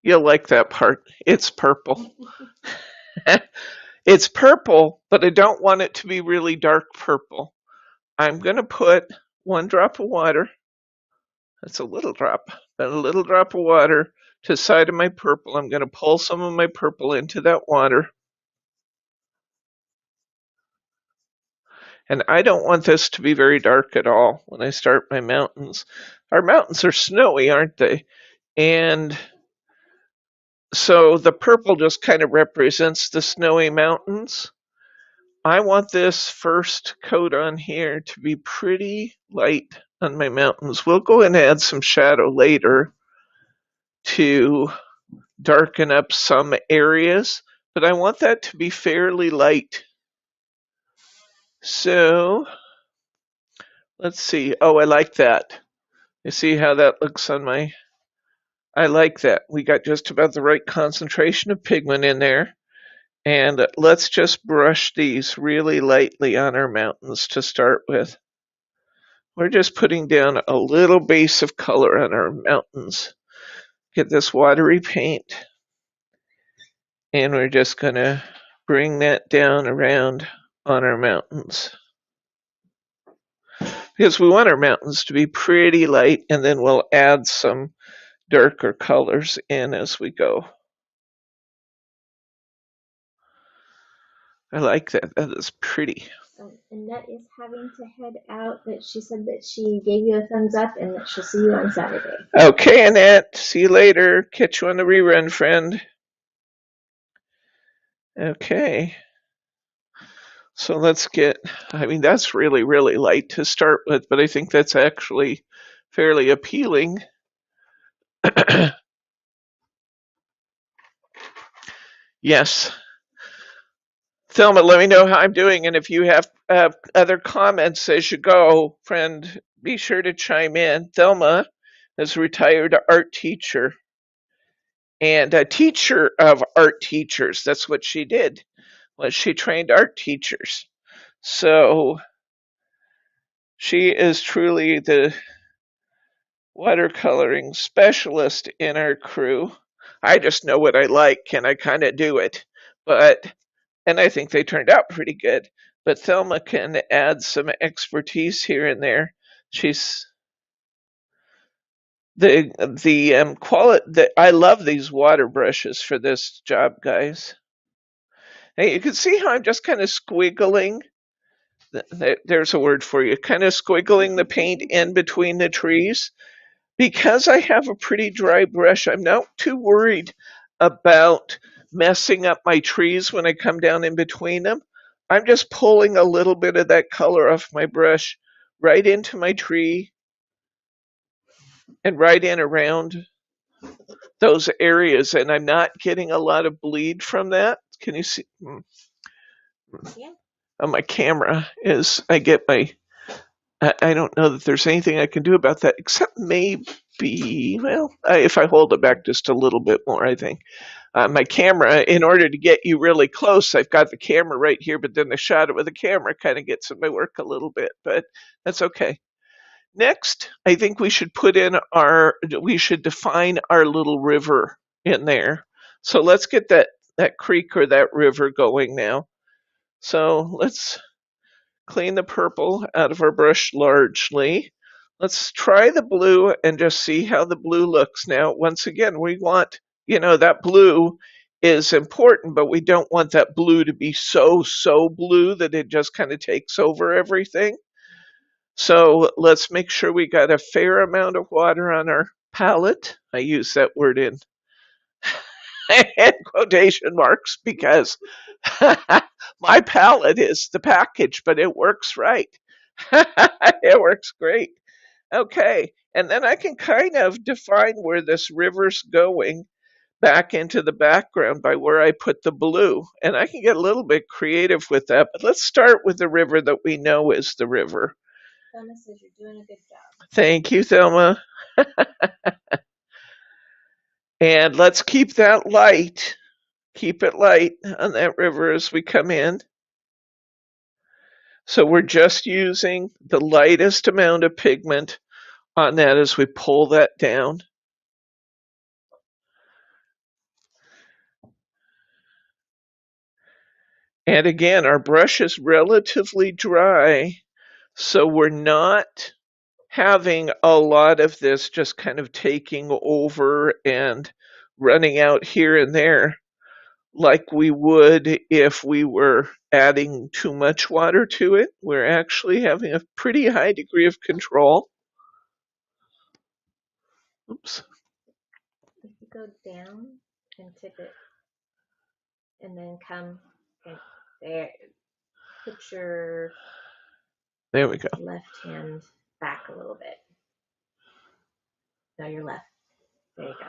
You'll like that part. It's purple. It's purple, but I don't want it to be really dark purple. I'm going to put 1 drop of water. That's a little drop, but a little drop of water to the side of my purple. I'm going to pull some of my purple into that water. And I don't want this to be very dark at all when I start my mountains. Our mountains are snowy, aren't they? And so the purple just kind of represents the snowy mountains. I want this first coat on here to be pretty light on my mountains. We'll go and add some shadow later to darken up some areas, but I want that to be fairly light. So let's see. Oh, I like that. You see how that looks on my... I like that. We got just about the right concentration of pigment in there. And let's just brush these really lightly on our mountains to start with. We're just putting down a little base of color on our mountains. Get this watery paint. And we're just going to bring that down around on our mountains. Because we want our mountains to be pretty light, and then we'll add some darker colors in as we go. I like that. That is pretty. Annette is having to head out, but she said that she gave you a thumbs up and that she'll see you on Saturday. Okay, Annette. See you later. Catch you on the rerun, friend. Okay. So let's get, I mean, that's really, really light to start with, but I think that's actually fairly appealing. Yes. Thelma, let me know how I'm doing, and if you have other comments as you go, friend, be sure to chime in. Thelma is a retired art teacher and a teacher of art teachers. That's what she did, was she trained art teachers. So she is truly the watercoloring specialist in our crew. I just know what I like and I kind of do it, and I think they turned out pretty good. But Thelma can add some expertise here and there. She's the quality. I love these water brushes for this job, guys. Hey, you can see how I'm just kind of squiggling. There's a word for you. Kind of squiggling the paint in between the trees. Because I have a pretty dry brush, I'm not too worried about messing up my trees when I come down in between them. I'm just pulling a little bit of that color off my brush right into my tree and right in around those areas, and I'm not getting a lot of bleed from that. Can you see? Yeah. On my camera is, I get my... I don't know that there's anything I can do about that, except maybe, well, if I hold it back just a little bit more, I think. My camera, in order to get you really close, I've got the camera right here, but then the shot with the camera kind of gets in my work a little bit, but that's okay. Next, I think we should define our little river in there. So let's get that creek or that river going now. So let's clean the purple out of our brush largely. Let's try the blue and just see how the blue looks. Now, once again, we want, that blue is important, but we don't want that blue to be so blue that it just kind of takes over everything. So let's make sure we got a fair amount of water on our palette. I use that word in in quotation marks, because my palette is the package, but it works right. It works great. Okay, and then I can kind of define where this river's going back into the background by where I put the blue. And I can get a little bit creative with that, but let's start with the river that we know is the river. Thelma says you're doing a good job. Thank you, Thelma. And let's keep that light. Keep it light on that river as we come in. So we're just using the lightest amount of pigment on that as we pull that down. And again, our brush is relatively dry, so we're not having a lot of this just kind of taking over and running out here and there like we would if we were adding too much water to it. We're actually having a pretty high degree of control. Oops. If you go down and tip it, and then come and there, put your There we go. left hand back a little bit. No, your left. There you go.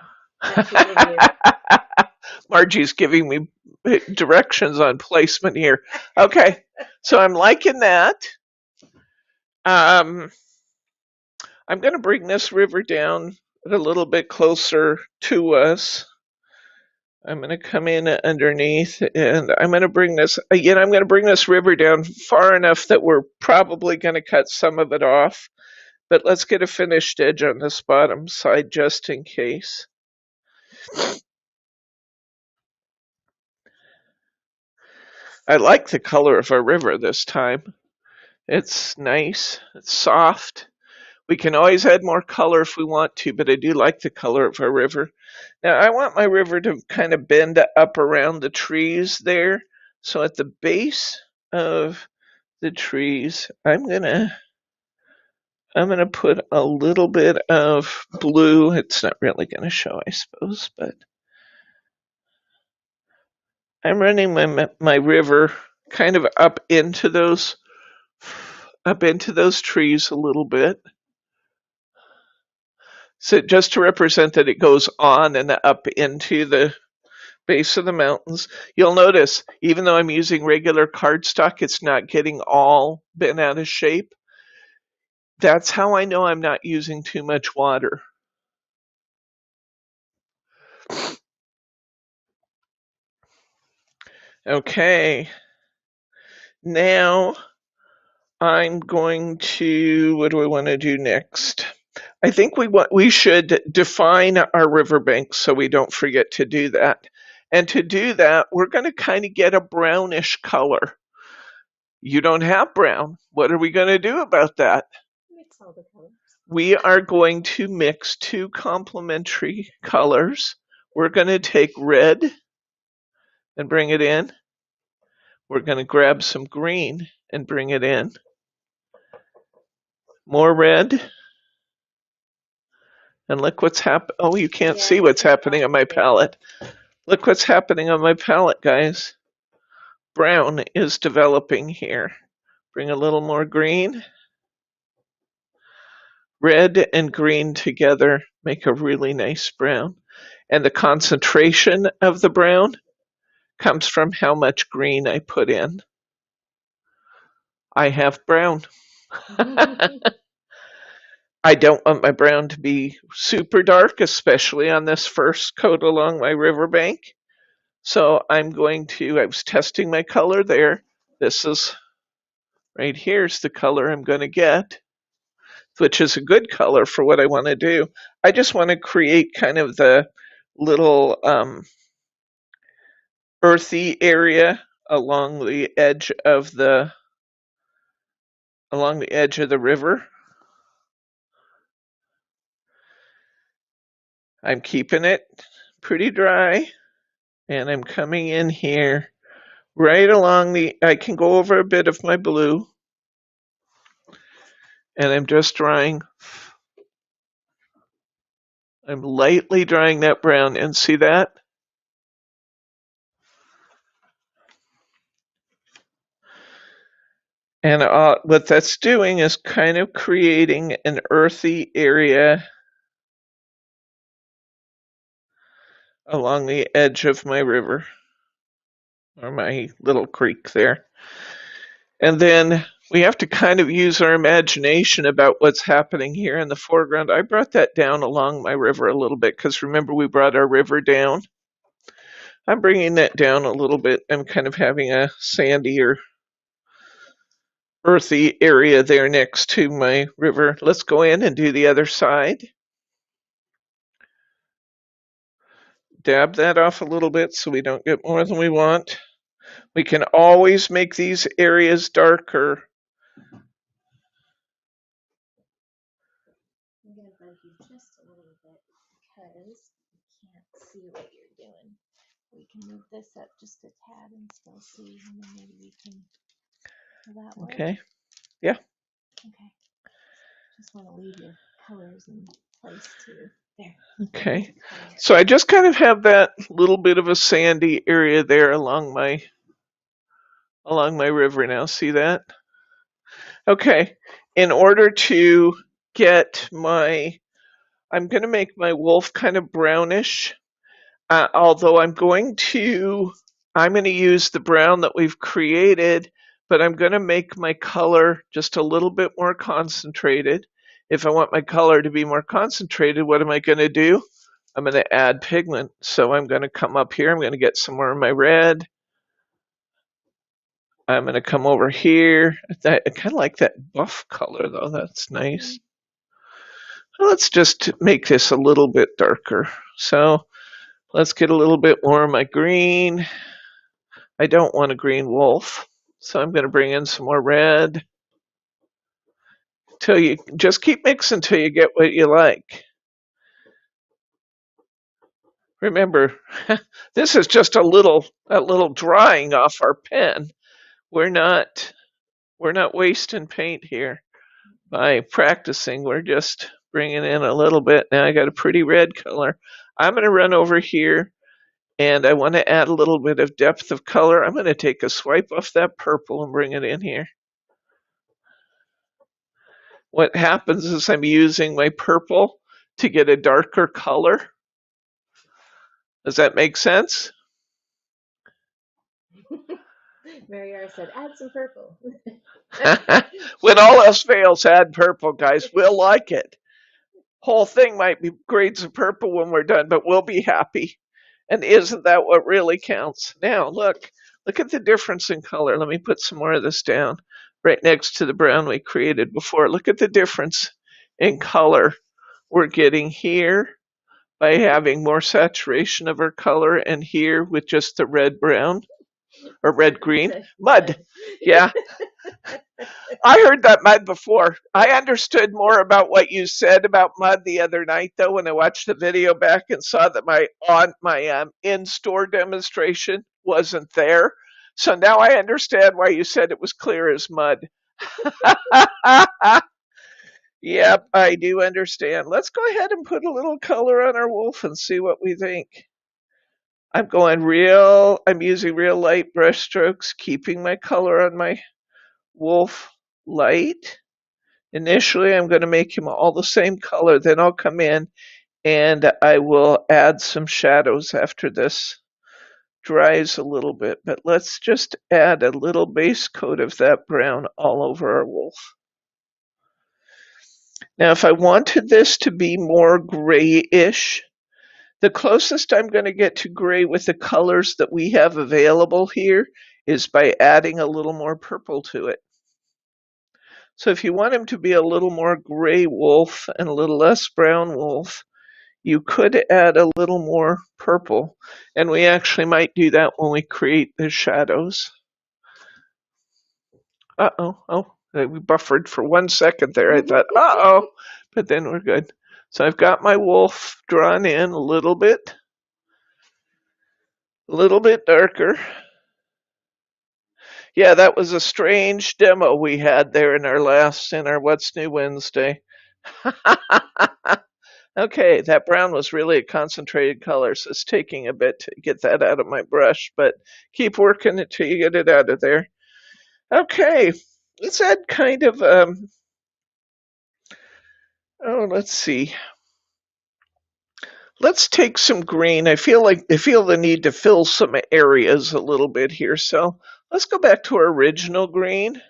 That should give you. Margie's giving me directions on placement here. Okay, so I'm liking that. I'm going to bring this river down a little bit closer to us. I'm going to come in underneath, and I'm going to bring this, again, I'm going to bring this river down far enough that we're probably going to cut some of it off. But let's get a finished edge on this bottom side just in case. I like the color of our river this time. It's nice, it's soft. We can always add more color if we want to, but I do like the color of our river. Now I want my river to kind of bend up around the trees there. So at the base of the trees, I'm gonna put a little bit of blue. It's not really gonna show, I suppose, but I'm running my river kind of up into those trees a little bit. So just to represent that it goes on and up into the base of the mountains. You'll notice, even though I'm using regular cardstock, it's not getting all bent out of shape. That's how I know I'm not using too much water. Okay. Now I'm going to, what do I want to do next? I think we should define our riverbanks so we don't forget to do that. And to do that, we're going to kind of get a brownish color. You don't have brown. What are we going to do about that? Mix all the colors. We are going to mix two complementary colors. We're going to take red and bring it in. We're going to grab some green and bring it in. More red. And look what's happening. Oh, you can't see what's happening on my palette. Look what's happening on my palette, guys. Brown is developing here. Bring a little more green. Red and green together make a really nice brown. And the concentration of the brown comes from how much green I put in. I have brown. I don't want my brown to be super dark, especially on this first coat along my riverbank. So I was testing my color there. This is, right here's the color I'm going to get, which is a good color for what I want to do. I just want to create kind of the little earthy area along the edge of the river. I'm keeping it pretty dry, and I'm coming in here right along I can go over a bit of my blue, and I'm just drying. I'm lightly drying that brown, and see that? And what that's doing is kind of creating an earthy area along the edge of my river, or my little creek there. And then we have to kind of use our imagination about what's happening here in the foreground. I brought that down along my river a little bit because remember we brought our river down. I'm bringing that down a little bit. I'm kind of having a sandy or earthy area there next to my river. Let's go in and do the other side. Dab that off a little bit so we don't get more than we want. We can always make these areas darker. I'm going to bug you just a little bit because I can't see what you're doing. We can move this up just a tad and still see, and then maybe we can pull that way. Okay. Yeah. Okay. Just want to leave your colors in place too. There. Okay. So I just kind of have that little bit of a sandy area there along my river now. See that? Okay. In order to get I'm going to make my wolf kind of brownish. Although I'm going to use the brown that we've created, but I'm going to make my color just a little bit more concentrated. If I want my color to be more concentrated, what am I going to do? I'm going to add pigment. So I'm going to come up here. I'm going to get some more of my red. I'm going to come over here. I kind of like that buff color, though. That's nice. Let's just make this a little bit darker. So let's get a little bit more of my green. I don't want a green wolf, so I'm going to bring in some more red. Till you just keep mixing till you get what you like. Remember, this is just a little drying off our pen. We're not wasting paint here by practicing. We're just bringing in a little bit. Now I got a pretty red color. I'm going to run over here and I want to add a little bit of depth of color. I'm going to take a swipe off that purple and bring it in here. What happens is I'm using my purple to get a darker color. Does that make sense? Mariara said, add some purple. When all else fails, add purple, guys. We'll like it. Whole thing might be grades of purple when we're done, but we'll be happy. And isn't that what really counts? Now, look at the difference in color. Let me put some more of this down right next to the brown we created before. Look at the difference in color we're getting here by having more saturation of our color, and here with just the red brown or red green. Mud. Yeah. I heard that mud before. I understood more about what you said about mud the other night, though, when I watched the video back and saw that my in-store demonstration wasn't there. So now I understand why you said it was clear as mud. Yep, I do understand. Let's go ahead and put a little color on our wolf and see what we think. I'm using real light brush strokes, keeping my color on my wolf light. Initially, I'm going to make him all the same color. Then I'll come in and I will add some shadows after this dries a little bit. But let's just add a little base coat of that brown all over our wolf. Now, if I wanted this to be more grayish, the closest I'm going to get to gray with the colors that we have available here is by adding a little more purple to it. So if you want him to be a little more gray wolf and a little less brown wolf, you could add a little more purple. And we actually might do that when we create the shadows. Oh, we buffered for 1 second there. I thought, but then we're good. So I've got my wolf drawn in a little bit darker. Yeah, that was a strange demo we had there in our What's New Wednesday. Okay, that brown was really a concentrated color, so it's taking a bit to get that out of my brush, but keep working until you get it out of there. Okay, let's add kind of, let's see. Let's take some green. I feel the need to fill some areas a little bit here. So let's go back to our original green.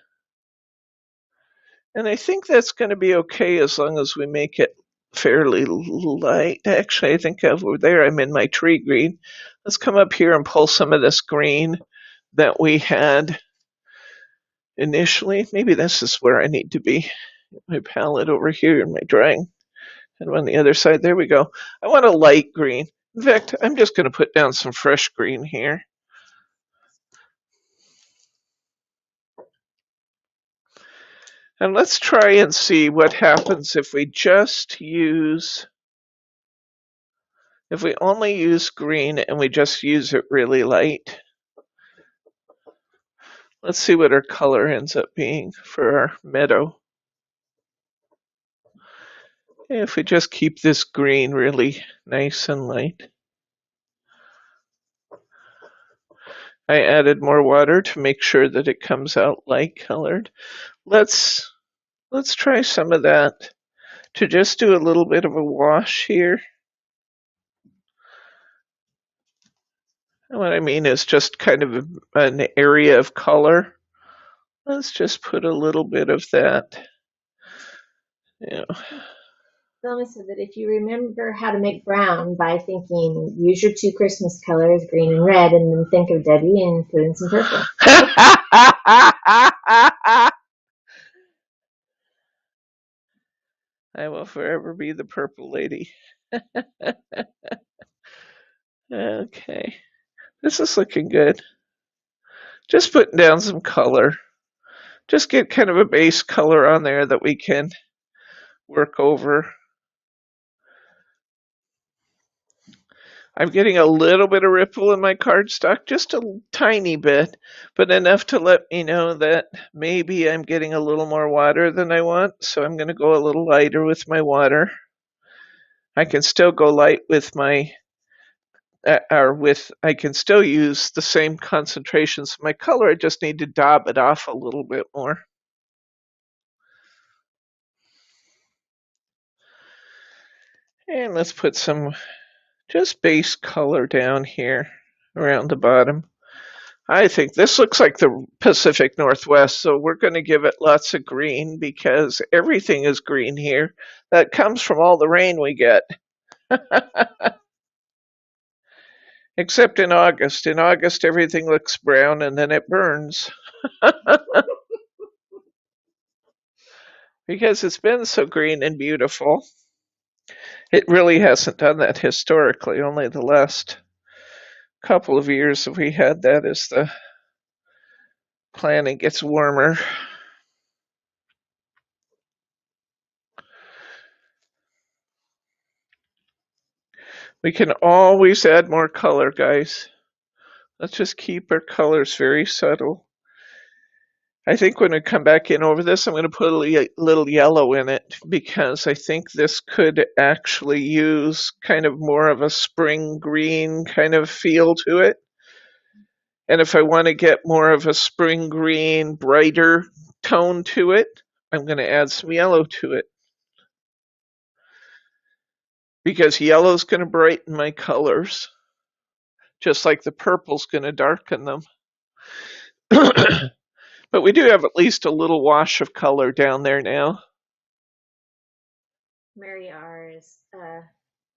And I think that's going to be okay as long as we make it fairly light. Actually, I think over there I'm in my tree green. Let's come up here and pull some of this green that we had initially. Maybe this is where I need to be. My palette over here in my drawing. And on the other side, there we go. I want a light green. In fact, I'm just going to put down some fresh green here. And let's try and see what happens if we only use green and we just use it really light. Let's see what our color ends up being for our meadow. And if we just keep this green really nice and light. I added more water to make sure that it comes out light colored. Let's try some of that to just do a little bit of a wash here. And what I mean is just kind of an area of color. Let's just put a little bit of that. Yeah. Velma said that if you remember how to make brown by thinking, use your two Christmas colors, green and red, and then think of Debbie and put in some purple. I will forever be the purple lady. Okay, this is looking good. Just putting down some color. Just get kind of a base color on there that we can work over. I'm getting a little bit of ripple in my cardstock, just a tiny bit, but enough to let me know that maybe I'm getting a little more water than I want, so I'm going to go a little lighter with my water. I can still go light with I can still use the same concentrations of my color, I just need to dab it off a little bit more. And let's put some just base color down here around the bottom. I think this looks like the Pacific Northwest, so we're going to give it lots of green because everything is green here. That comes from all the rain we get. Except in August. In August, everything looks brown and then it burns. Because it's been so green and beautiful. It really hasn't done that historically. Only the last couple of years have we had that as the planet gets warmer. We can always add more color, guys. Let's just keep our colors very subtle. I think when we come back in over this, I'm going to put a little yellow in it because I think this could actually use kind of more of a spring green kind of feel to it. And if I want to get more of a spring green, brighter tone to it, I'm going to add some yellow to it. Because yellow's going to brighten my colors, just like the purple's going to darken them. But we do have at least a little wash of color down there now. Mary R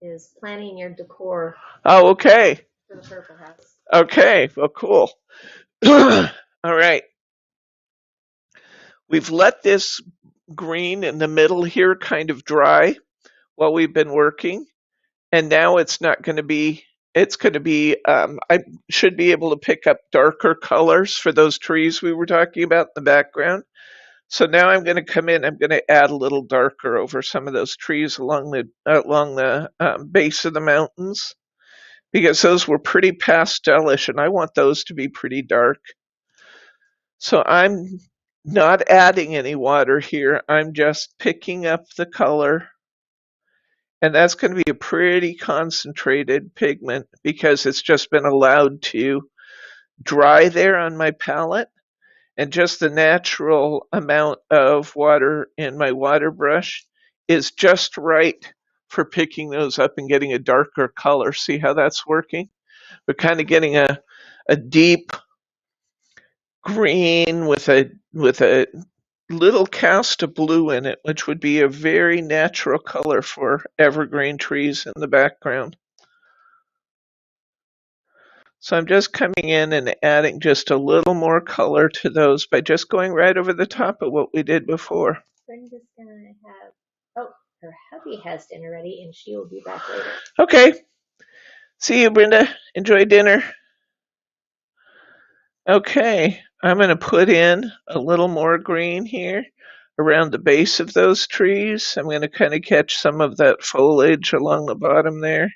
is planning your decor. Oh, okay. For the purple house. Okay, well, cool. All right. We've let this green in the middle here kind of dry while we've been working. And now it's going to be, I should be able to pick up darker colors for those trees we were talking about in the background. So now I'm going to come in, I'm going to add a little darker over some of those trees along the base of the mountains, because those were pretty pastelish and I want those to be pretty dark. So I'm not adding any water here, I'm just picking up the color. And that's going to be a pretty concentrated pigment because it's just been allowed to dry there on my palette. and just the natural amount of water in my water brush is just right for picking those up and getting a darker color. See how that's working? We're kind of getting a deep green with a little cast of blue in it, which would be a very natural color for evergreen trees in the background. So I'm just coming in and adding just a little more color to those by just going right over the top of what we did before. Brenda's gonna have, oh, her hubby has dinner ready and she will be back later. Okay. See you, Brenda. Enjoy dinner. Okay, I'm going to put in a little more green here around the base of those trees. I'm going to kind of catch some of that foliage along the bottom there.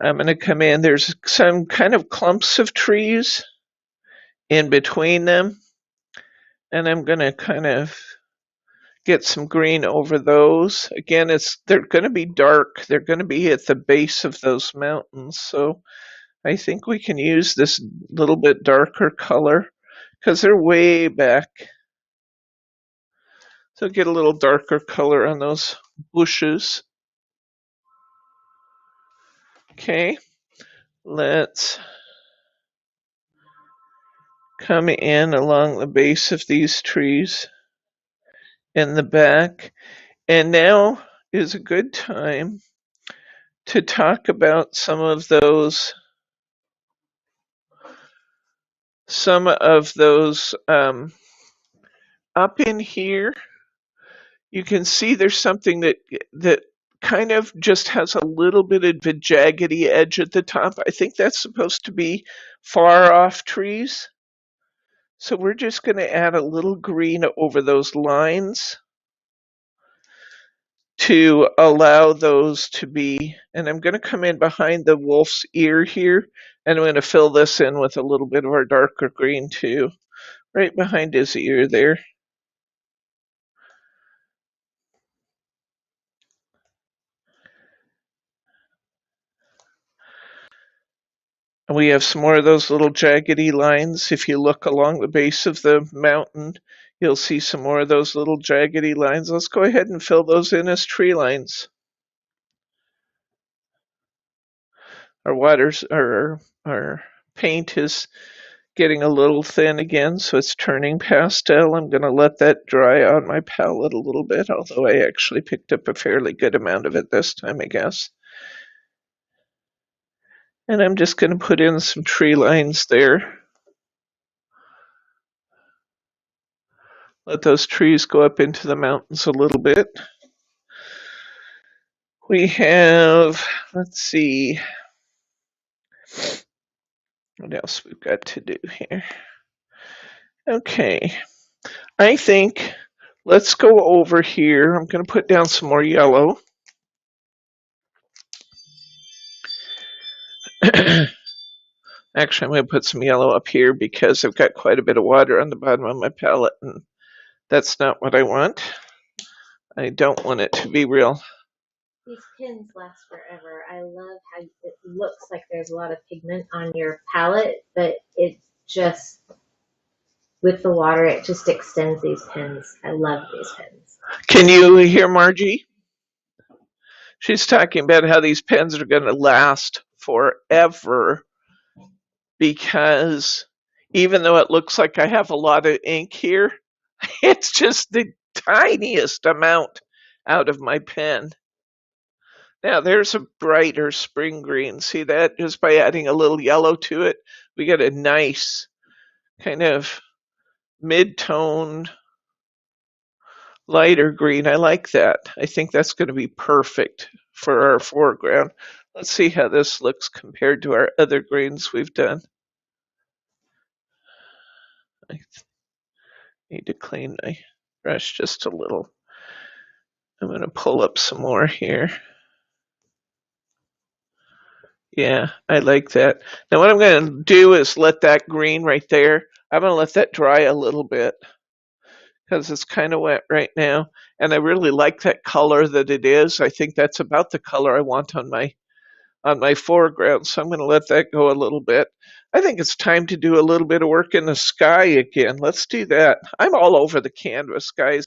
I'm going to come in. There's some kind of clumps of trees in between them, and I'm going to kind of get some green over those. Again, they're going to be dark. They're going to be at the base of those mountains, so I think we can use this little bit darker color because they're way back. So get a little darker color on those bushes. Okay, let's come in along the base of these trees in the back. And now is a good time to talk about some of those up in here. You can see there's something that kind of just has a little bit of a jaggedy edge at the top. I think that's supposed to be far off trees. So we're just going to add a little green over those lines to allow those to be, and I'm going to come in behind the wolf's ear here, and I'm going to fill this in with a little bit of our darker green too, right behind his ear there. And we have some more of those little jaggedy lines. If you look along the base of the mountain, you'll see some more of those little jaggedy lines. Let's go ahead and fill those in as tree lines. Our paint is getting a little thin again, so it's turning pastel. I'm going to let that dry on my palette a little bit, although I actually picked up a fairly good amount of it this time, I guess. And I'm just going to put in some tree lines there. Let those trees go up into the mountains a little bit. We have, let's see, what else we've got to do here. Okay, I think let's go over here. I'm going to put down some more yellow. Actually, I'm going to put some yellow up here because I've got quite a bit of water on the bottom of my palette, and that's not what I want. I don't want it to be real. These pins last forever. I love how it looks like there's a lot of pigment on your palette, but it just, with the water, it just extends these pins. I love these pins. Can you hear Margie? She's talking about how these pens are going to last forever because even though it looks like I have a lot of ink here, it's just the tiniest amount out of my pen. Now there's a brighter spring green. See that? Just by adding a little yellow to it, we get a nice kind of mid-toned lighter green. I like that. I think that's going to be perfect for our foreground. Let's see how this looks compared to our other greens we've done. I need to clean my brush just a little. I'm going to pull up some more here. Yeah, I like that. Now what I'm going to do is let that green right there, I'm going to let that dry a little bit because it's kind of wet right now. And I really like that color that it is. I think that's about the color I want on my foreground. So I'm going to let that go a little bit. I think it's time to do a little bit of work in the sky again. Let's do that. I'm all over the canvas, guys.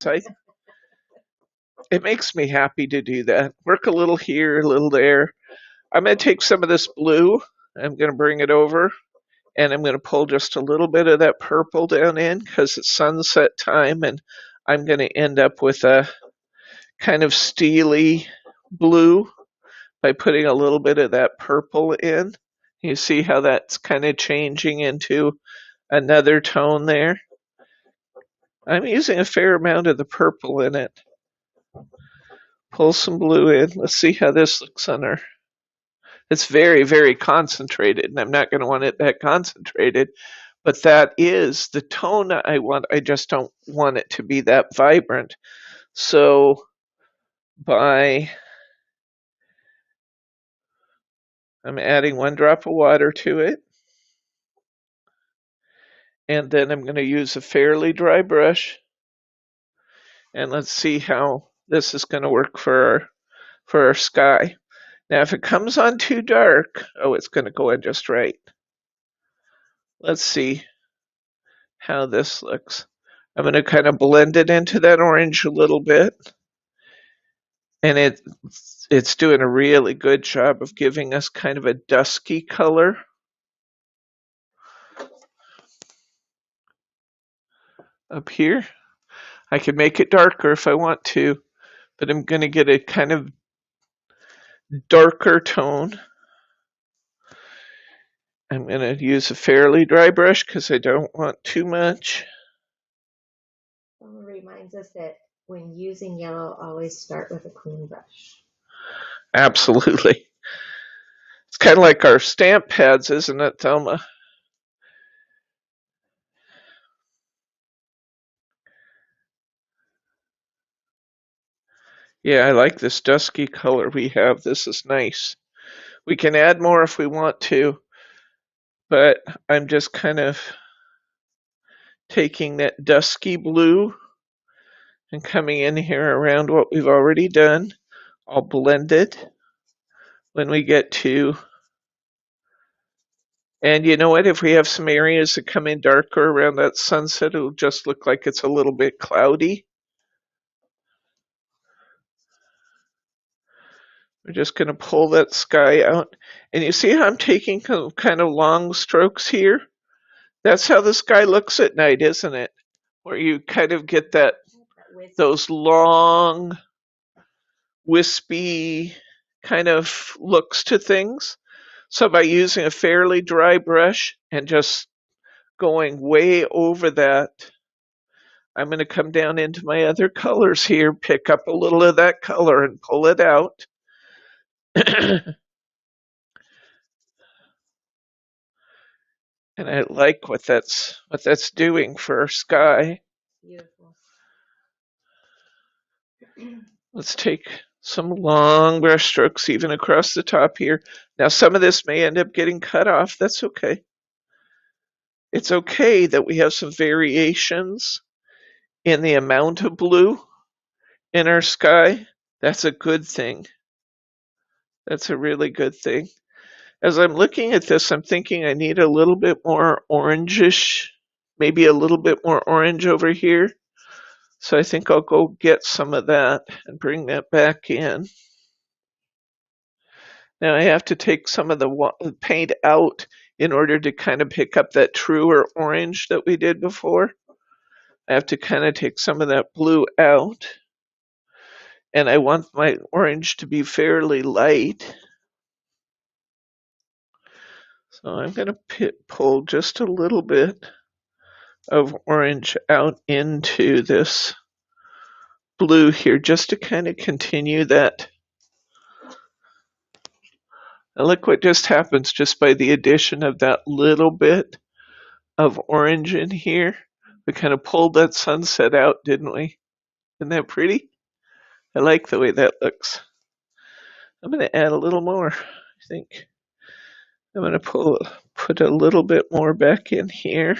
It makes me happy to do that. Work a little here, a little there. I'm going to take some of this blue. I'm going to bring it over, and I'm going to pull just a little bit of that purple down in because it's sunset time, and I'm going to end up with a kind of steely blue by putting a little bit of that purple in. You see how that's kind of changing into another tone there. I'm using a fair amount of the purple in it. Pull some blue in. Let's see how this looks on her. It's very, very concentrated, and I'm not going to want it that concentrated, but that is the tone I want. I just don't want it to be that vibrant. So I'm adding 1 drop of water to it, and then I'm going to use a fairly dry brush, and let's see how this is going to work for our sky. Now, if it comes on too dark, oh, it's going to go in just right. Let's see how this looks. I'm going to kind of blend it into that orange a little bit. And it's doing a really good job of giving us kind of a dusky color. Up here. I can make it darker if I want to, but I'm going to get a kind of darker tone. I'm going to use a fairly dry brush because I don't want too much. Someone reminds us that when using yellow, always start with a clean brush. Absolutely. It's kind of like our stamp pads, isn't it, Thelma? Yeah, I like this dusky color we have. This is nice. We can add more if we want to, but I'm just kind of taking that dusky blue and coming in here around what we've already done. I'll blend it when we get to, and you know what, if we have some areas that come in darker around that sunset, it'll just look like it's a little bit cloudy. We're just going to pull that sky out. And you see how I'm taking kind of long strokes here? That's how the sky looks at night, isn't it? Where you kind of get those long, wispy kind of looks to things. So by using a fairly dry brush and just going way over that, I'm going to come down into my other colors here, pick up a little of that color and pull it out. And I like what that's doing for our sky. Beautiful. Let's take some long brush strokes even across the top here. Now some of this may end up getting cut off. That's okay. It's okay that we have some variations in the amount of blue in our sky. That's a good thing. That's a really good thing. As I'm looking at this, I'm thinking I need a little bit more orangish, maybe a little bit more orange over here. So I think I'll go get some of that and bring that back in. Now I have to take some of the paint out in order to kind of pick up that truer orange that we did before. I have to kind of take some of that blue out. And I want my orange to be fairly light. So I'm going to pull just a little bit of orange out into this blue here just to kind of continue that. And look what just happens just by the addition of that little bit of orange in here. We kind of pulled that sunset out, didn't we? Isn't that pretty? I like the way that looks. I'm going to add a little more, I think. I'm going to put a little bit more back in here.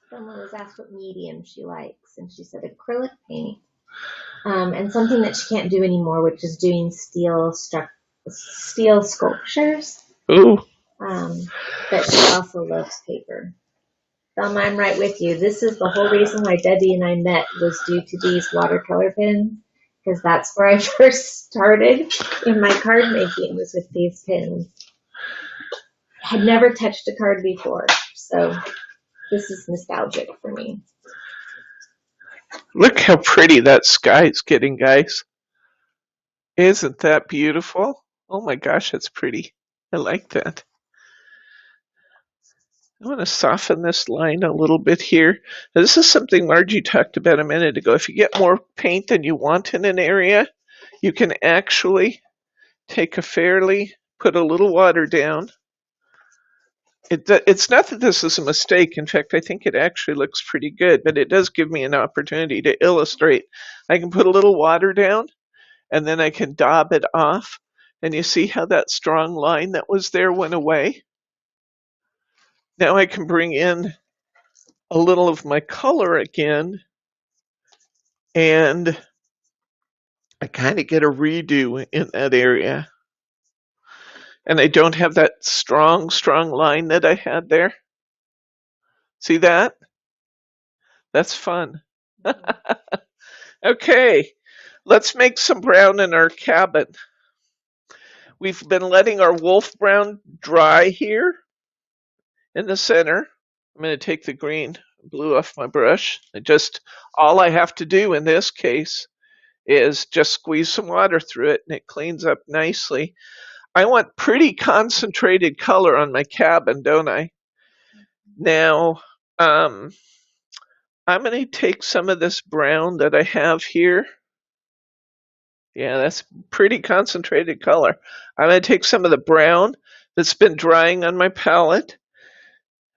Someone was asked what medium she likes, and she said acrylic paint. And something that she can't do anymore, which is doing steel sculptures. Ooh. But she also loves paper. Thelma, I'm right with you. This is the whole reason why Debbie and I met was due to these watercolor pens, because that's where I first started in my card making was with these pens. Had never touched a card before, so this is nostalgic for me. Look how pretty that sky is getting, guys. Isn't that beautiful? Oh my gosh, that's pretty. I like that. I want to soften this line a little bit here. Now, this is something Margie talked about a minute ago. If you get more paint than you want in an area, you can actually put a little water down. It's not that this is a mistake. In fact, I think it actually looks pretty good, but it does give me an opportunity to illustrate. I can put a little water down, and then I can daub it off. And you see how that strong line that was there went away? Now I can bring in a little of my color again, and I kind of get a redo in that area. And I don't have that strong line that I had there. See that? That's fun. Okay, let's make some brown in our cabin. We've been letting our wolf brown dry here in the center. I'm going to take the green blue off my brush. All I have to do in this case is just squeeze some water through it and it cleans up nicely. I want pretty concentrated color on my cabin, don't I? Now, I'm going to take some of this brown that I have here. Yeah, that's pretty concentrated color. I'm going to take some of the brown that's been drying on my palette.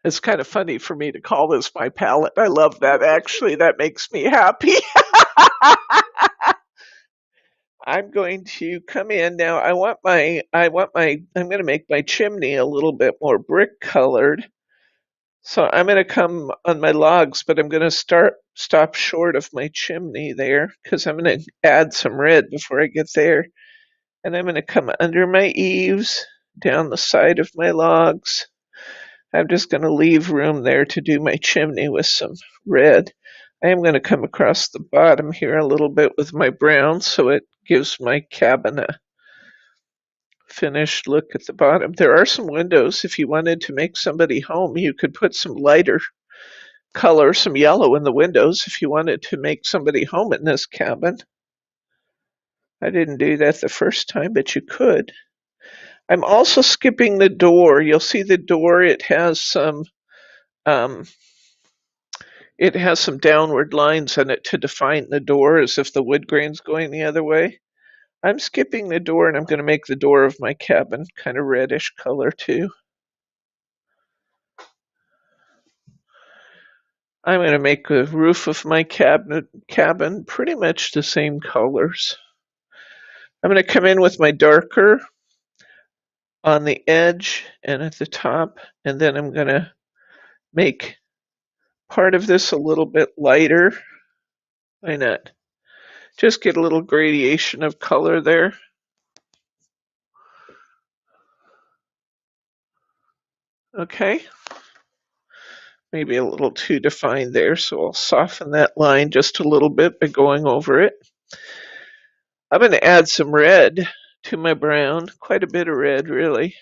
It's kind of funny for me to call this my palette. I love that, actually. That makes me happy. I'm going to come in now. I'm going to make my chimney a little bit more brick colored. So I'm going to come on my logs, but I'm going to stop short of my chimney there because I'm going to add some red before I get there. And I'm going to come under my eaves, down the side of my logs. I'm just going to leave room there to do my chimney with some red. I am going to come across the bottom here a little bit with my brown so it gives my cabin a finished look at the bottom. There are some windows. If you wanted to make somebody home, you could put some lighter color, some yellow in the windows if you wanted to make somebody home in this cabin. I didn't do that the first time, but you could. I'm also skipping the door. You'll see the door, it has some downward lines in it to define the door as if the wood grain's going the other way. I'm skipping the door and I'm going to make the door of my cabin kind of reddish color too. I'm going to make the roof of my cabin pretty much the same colors. I'm going to come in with my darker on the edge and at the top, and then I'm going to make part of this a little bit lighter. Why not? Just get a little gradation of color there. Okay. Maybe a little too defined there, so I'll soften that line just a little bit by going over it. I'm going to add some red to my brown, quite a bit of red, really.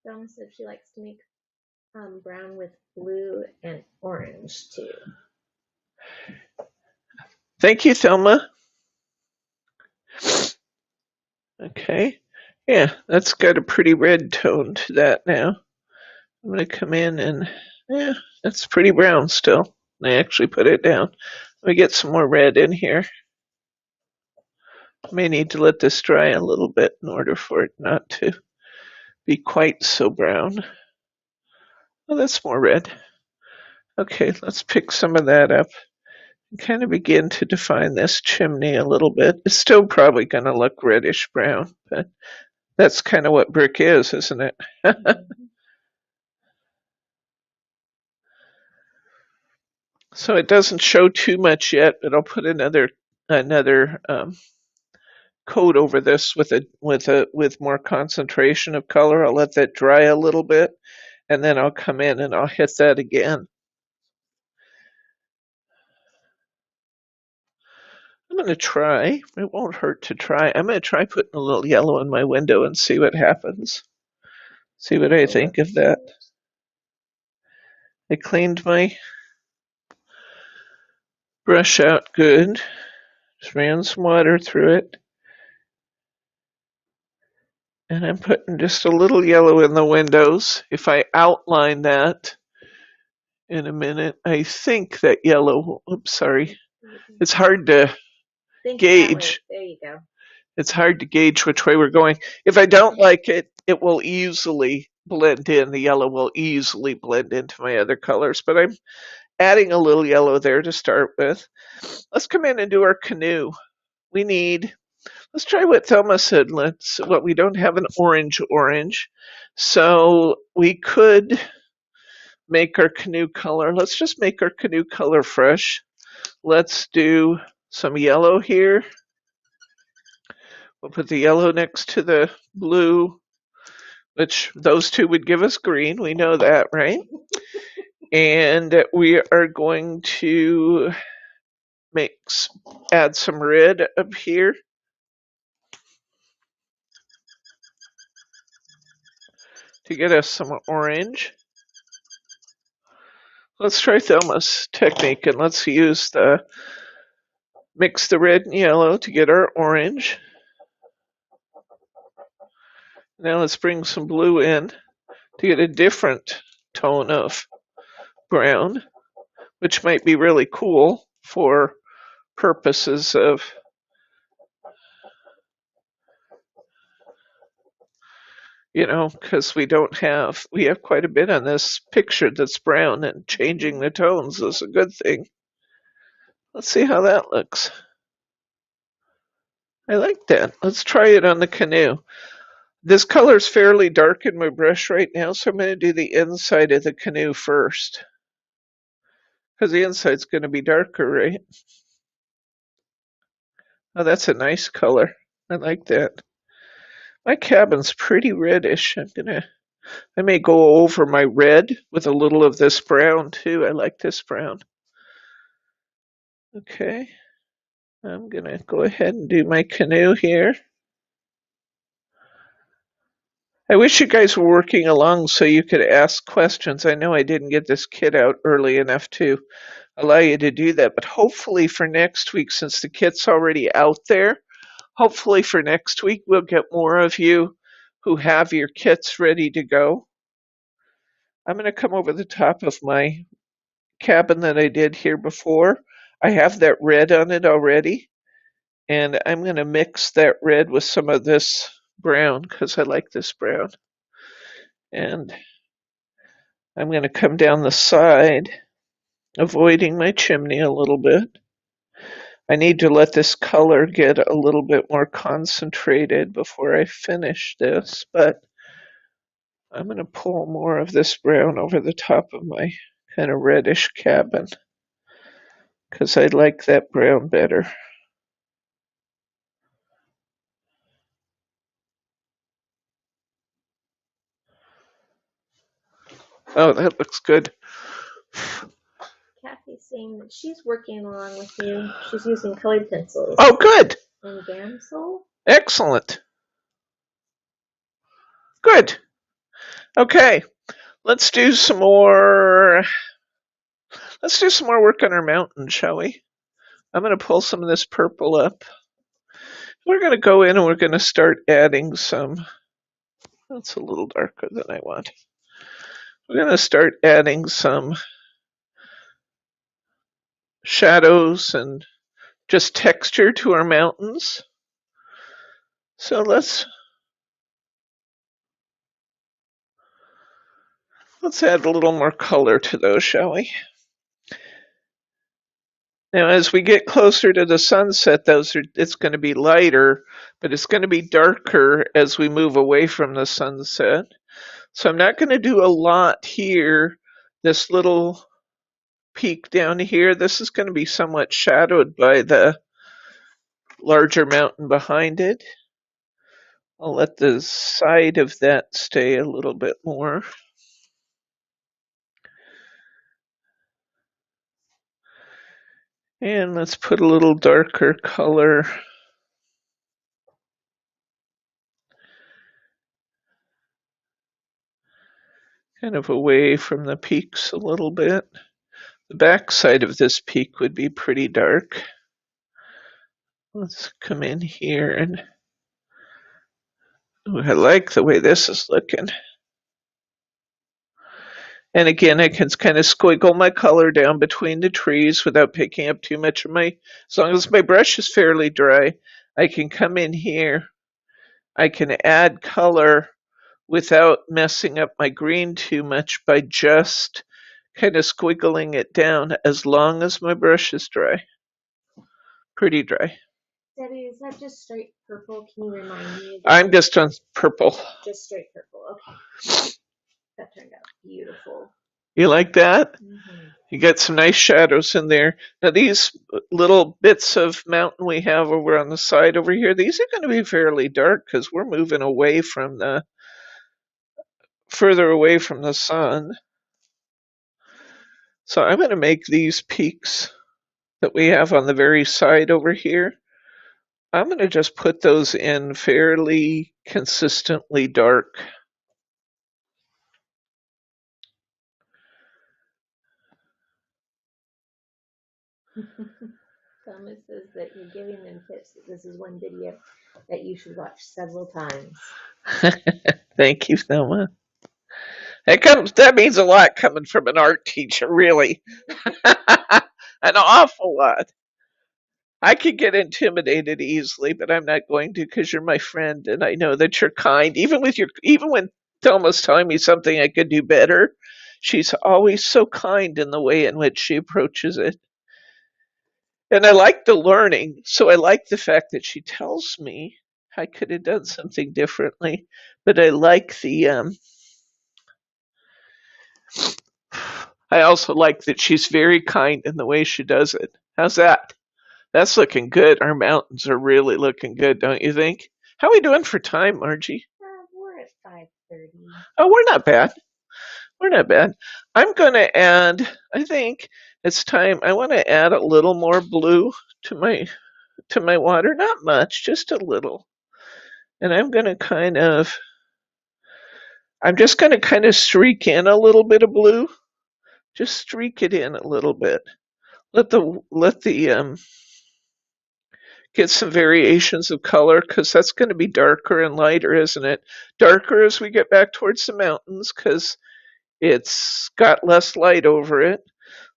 Donna said she likes to make brown with blue and orange too. Thank you, Thelma. Okay. Yeah, that's got a pretty red tone to that now. I'm going to come in and, yeah, that's pretty brown still. I actually put it down. Let me get some more red in here. I may need to let this dry a little bit in order for it not to be quite so brown. Oh, that's more red. Okay, let's pick some of that up and kind of begin to define this chimney a little bit. It's still probably going to look reddish brown, but that's kind of what brick is, isn't it? So it doesn't show too much yet, but I'll put another coat over this with more concentration of color. I'll let that dry a little bit, and then I'll come in and I'll hit that again. I'm going to try. It won't hurt to try. I'm going to try putting a little yellow in my window and see what happens. See what I think of that. I cleaned my brush out good. Just ran some water through it. And I'm putting just a little yellow in the windows. If I outline that in a minute, I think that yellow, oops, sorry. It's hard to gauge. There you go. It's hard to gauge which way we're going. If I don't like it, it will easily blend in. The yellow will easily blend into my other colors, but I'm adding a little yellow there to start with. Let's come in and do our canoe. Let's try what Thelma said. We don't have an orange, so we could make our canoe color. Let's just make our canoe color fresh. Let's do some yellow here. We'll put the yellow next to the blue, which those two would give us green. We know that, right? And we are going to add some red up here. To get us some orange. Let's try Thelma's technique and let's mix the red and yellow to get our orange. Now let's bring some blue in to get a different tone of brown, which might be really cool for purposes of because we have quite a bit on this picture that's brown, and changing the tones is a good thing. Let's see how that looks. I like that. Let's try it on the canoe. This color is fairly dark in my brush right now, so I'm going to do the inside of the canoe first. Because the inside's going to be darker, right? Oh, that's a nice color. I like that. My cabin's pretty reddish. I may go over my red with a little of this brown too. I like this brown. Okay. I'm going to go ahead and do my canoe here. I wish you guys were working along so you could ask questions. I know I didn't get this kit out early enough to allow you to do that, but hopefully for next week, since the kit's already out there, hopefully for next week we'll get more of you who have your kits ready to go. I'm going to come over the top of my cabin that I did here before. I have that red on it already, and I'm going to mix that red with some of this brown because I like this brown. And I'm going to come down the side, avoiding my chimney a little bit. I need to let this color get a little bit more concentrated before I finish this, but I'm going to pull more of this brown over the top of my kind of reddish cabin because I like that brown better. Oh, that looks good. Kathy's saying that she's working along with you. She's using colored pencils. Oh, good. And Gamsol. Excellent. Good. Okay, let's do some more work on our mountain, shall we? I'm going to pull some of this purple up. We're going to go in and we're going to start adding some. That's a little darker than I want. We're going to start adding some shadows and just texture to our mountains. So let's add a little more color to those, shall we? Now, as we get closer to the sunset, it's going to be lighter, but it's going to be darker as we move away from the sunset. So I'm not going to do a lot here. This little peak down here, this is going to be somewhat shadowed by the larger mountain behind it. I'll let the side of that stay a little bit more. And let's put a little darker color kind of away from the peaks a little bit. The back side of this peak would be pretty dark. Let's come in here and ooh, I like the way this is looking. And again, I can kind of squiggle my color down between the trees without picking up too much of as long as my brush is fairly dry, I can come in here. I can add color without messing up my green too much by just kind of squiggling it down as long as my brush is dry. Pretty dry. Debbie, is that just straight purple? Can you remind me? I'm just on purple. Just straight purple. Okay. That turned out beautiful. You like that? Mm-hmm. You got some nice shadows in there. Now these little bits of mountain we have over on the side over here, these are going to be fairly dark because we're moving away from further away from the sun. So I'm going to make these peaks that we have on the very side over here, I'm going to just put those in fairly consistently dark. Thomas says that you're giving them tips. That this is one video that you should watch several times. Thank you, Thelma. That means a lot coming from an art teacher, really. An awful lot. I could get intimidated easily, but I'm not going to because you're my friend and I know that you're kind. Even when Thelma's telling me something I could do better, she's always so kind in the way in which she approaches it. And I like the learning, so I like the fact that she tells me I could have done something differently. But I like I also like that she's very kind in the way she does it. How's that? That's looking good. Our mountains are really looking good, don't you think? How are we doing for time, Margie? We're at 5:30. Oh, we're not bad. We're not bad. I'm going to add, I think it's time, I want to add a little more blue to my water. Not much, just a little. And I'm just going to kind of streak in a little bit of blue. Just streak it in a little bit. Let the get some variations of color because that's going to be darker and lighter, isn't it? Darker as we get back towards the mountains because it's got less light over it.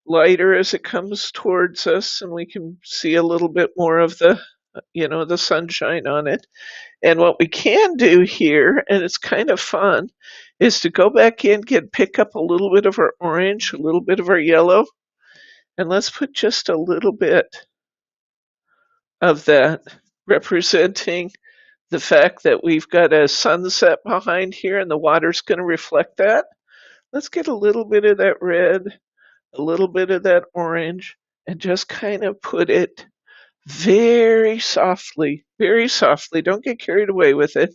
Lighter as it comes towards us and we can see a little bit more of the sunshine on it. And what we can do here, and it's kind of fun, is to go back in, pick up a little bit of our orange, a little bit of our yellow, and let's put just a little bit of that representing the fact that we've got a sunset behind here and the water's going to reflect that. Let's get a little bit of that red, a little bit of that orange, and just kind of put it very softly, very softly. Don't get carried away with it,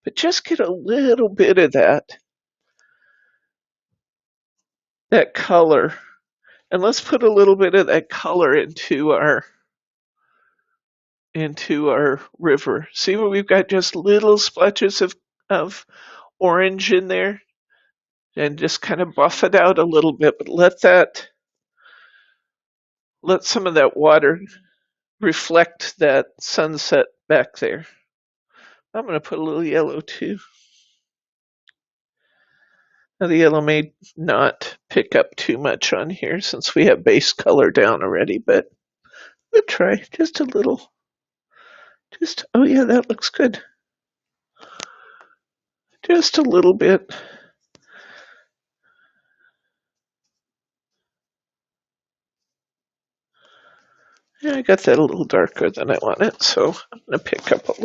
but just get a little bit of that color. And let's put a little bit of that color into our river. See where we've got just little splotches of orange in there? And just kind of buff it out a little bit, but let some of that water reflect that sunset back there. I'm going to put a little yellow too. Now the yellow may not pick up too much on here since we have base color down already, but we'll try just a little. Oh yeah, that looks good. Just a little bit. Yeah, I got that a little darker than I want it, so I'm going to pick up a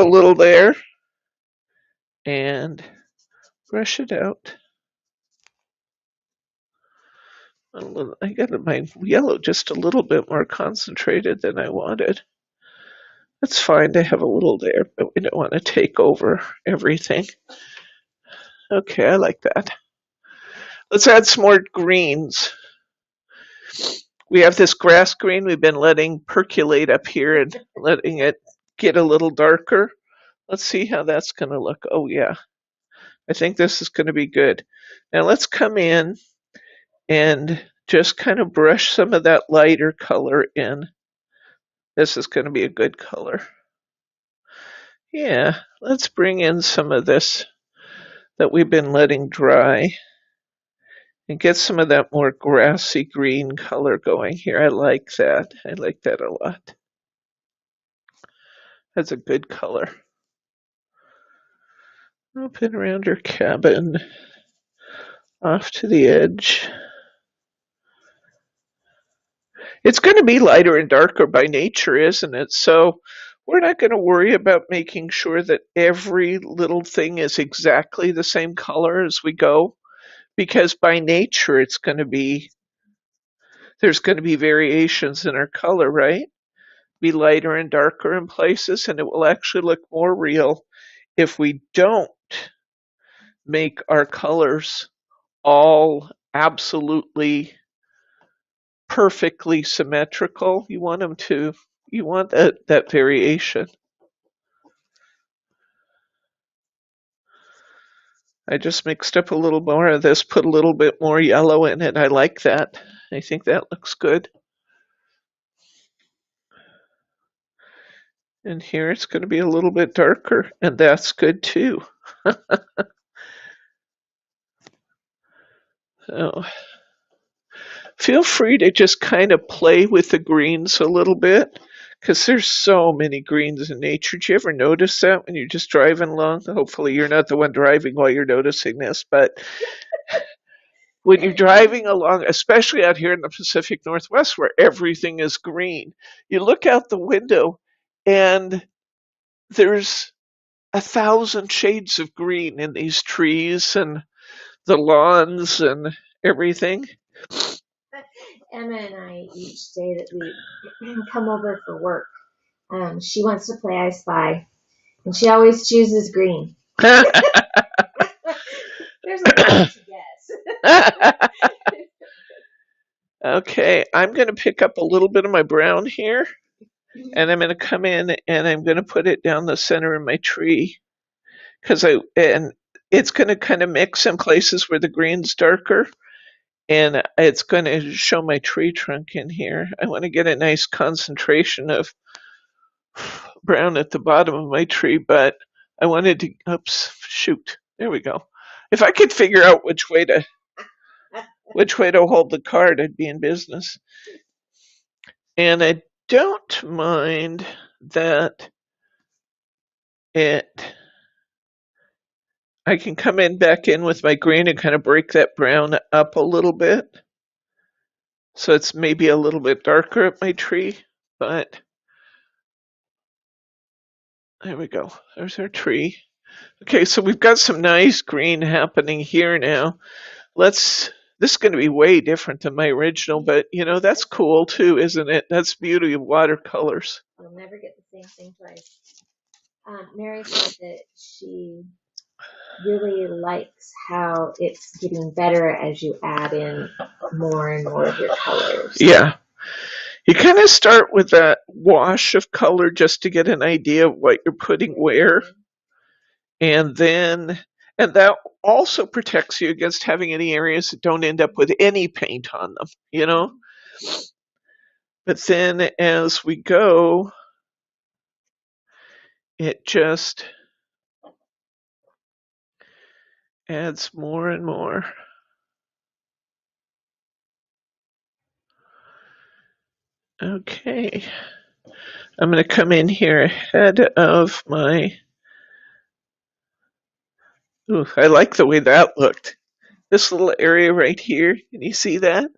little there and brush it out. I got my yellow just a little bit more concentrated than I wanted. That's fine to have a little there, but we don't want to take over everything. Okay, I like that. Let's add some more greens. We have this grass green we've been letting percolate up here and letting it get a little darker. Let's see how that's going to look. Oh, yeah. I think this is going to be good. Now let's come in and just kind of brush some of that lighter color in. This is going to be a good color. Yeah, let's bring in some of this that we've been letting dry and get some of that more grassy green color going here. I like that. I like that a lot. That's a good color. Up and around your cabin, off to the edge. It's going to be lighter and darker by nature, isn't it? So we're not going to worry about making sure that every little thing is exactly the same color as we go, because by nature it's going to be, there's going to be variations in our color, right? Be lighter and darker in places, and it will actually look more real if we don't make our colors all absolutely perfectly symmetrical. You want them to, you want that variation. I just mixed up a little more of this, put a little bit more yellow in it. I like that. I think that looks good. And here it's going to be a little bit darker, and that's good too. So feel free to just kind of play with the greens a little bit, because there's so many greens in nature. Do you ever notice that when you're just driving along? Hopefully you're not the one driving while you're noticing this, but when you're driving along, especially out here in the Pacific Northwest where everything is green, you look out the window and there's 1,000 shades of green in these trees and the lawns and everything. Emma and I, each day that we come over for work, she wants to play I Spy, and she always chooses green. There's a lot to guess. Okay, I'm going to pick up a little bit of my brown here, and I'm going to come in and I'm going to put it down the center of my tree, and it's going to kind of mix in places where the green's darker, and it's going to show my tree trunk in here. I want to get a nice concentration of brown at the bottom of my tree, but I wanted to, oops, shoot, there we go. If I could figure out which way to hold the card, I'd be in business. And I don't mind that I can come in back in with my green and kind of break that brown up a little bit. So it's maybe a little bit darker at my tree, but there we go. There's our tree. Okay, so we've got some nice green happening here now. This is going to be way different than my original, but that's cool too, isn't it? That's the beauty of watercolors. You'll never get the same thing twice. Mary said that she really likes how it's getting better as you add in more and more of your colors. Yeah. You kind of start with that wash of color just to get an idea of what you're putting where. And that also protects you against having any areas that don't end up with any paint on them, But then as we go, it just adds more and more. Okay. I'm going to come in here ahead of my... Ooh, I like the way that looked. This little area right here, can you see that?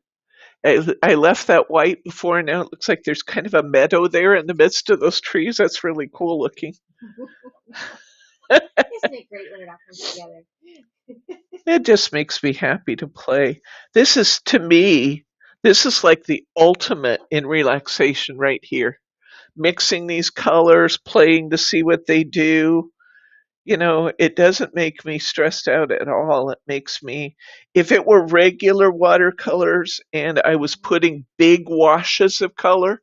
I left that white before, and now it looks like there's kind of a meadow there in the midst of those trees. That's really cool looking. Isn't it great when it all comes together? It just makes me happy to play. This is, to me, this is like the ultimate in relaxation right here. Mixing these colors, playing to see what they do. You know, it doesn't make me stressed out at all. It makes me, if it were regular watercolors and I was putting big washes of color,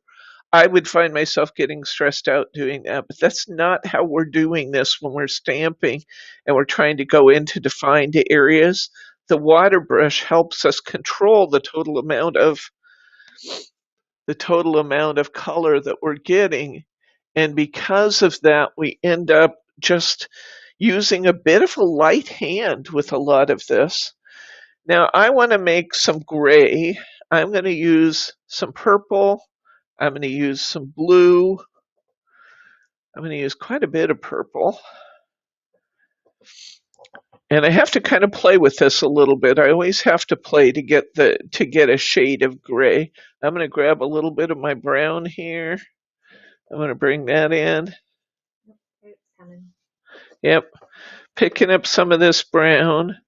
I would find myself getting stressed out doing that. But that's not how we're doing this when we're stamping and we're trying to go into defined areas. The water brush helps us control the total amount of color that we're getting. And because of that, we end up just using a bit of a light hand with a lot of this. Now I want to make some gray. I'm going to use some purple. I'm going to use some blue. I'm going to use quite a bit of purple. And I have to kind of play with this a little bit. I always have to play to get a shade of gray. I'm going to grab a little bit of my brown here. I'm going to bring that in. It's coming. Yep. Picking up some of this brown.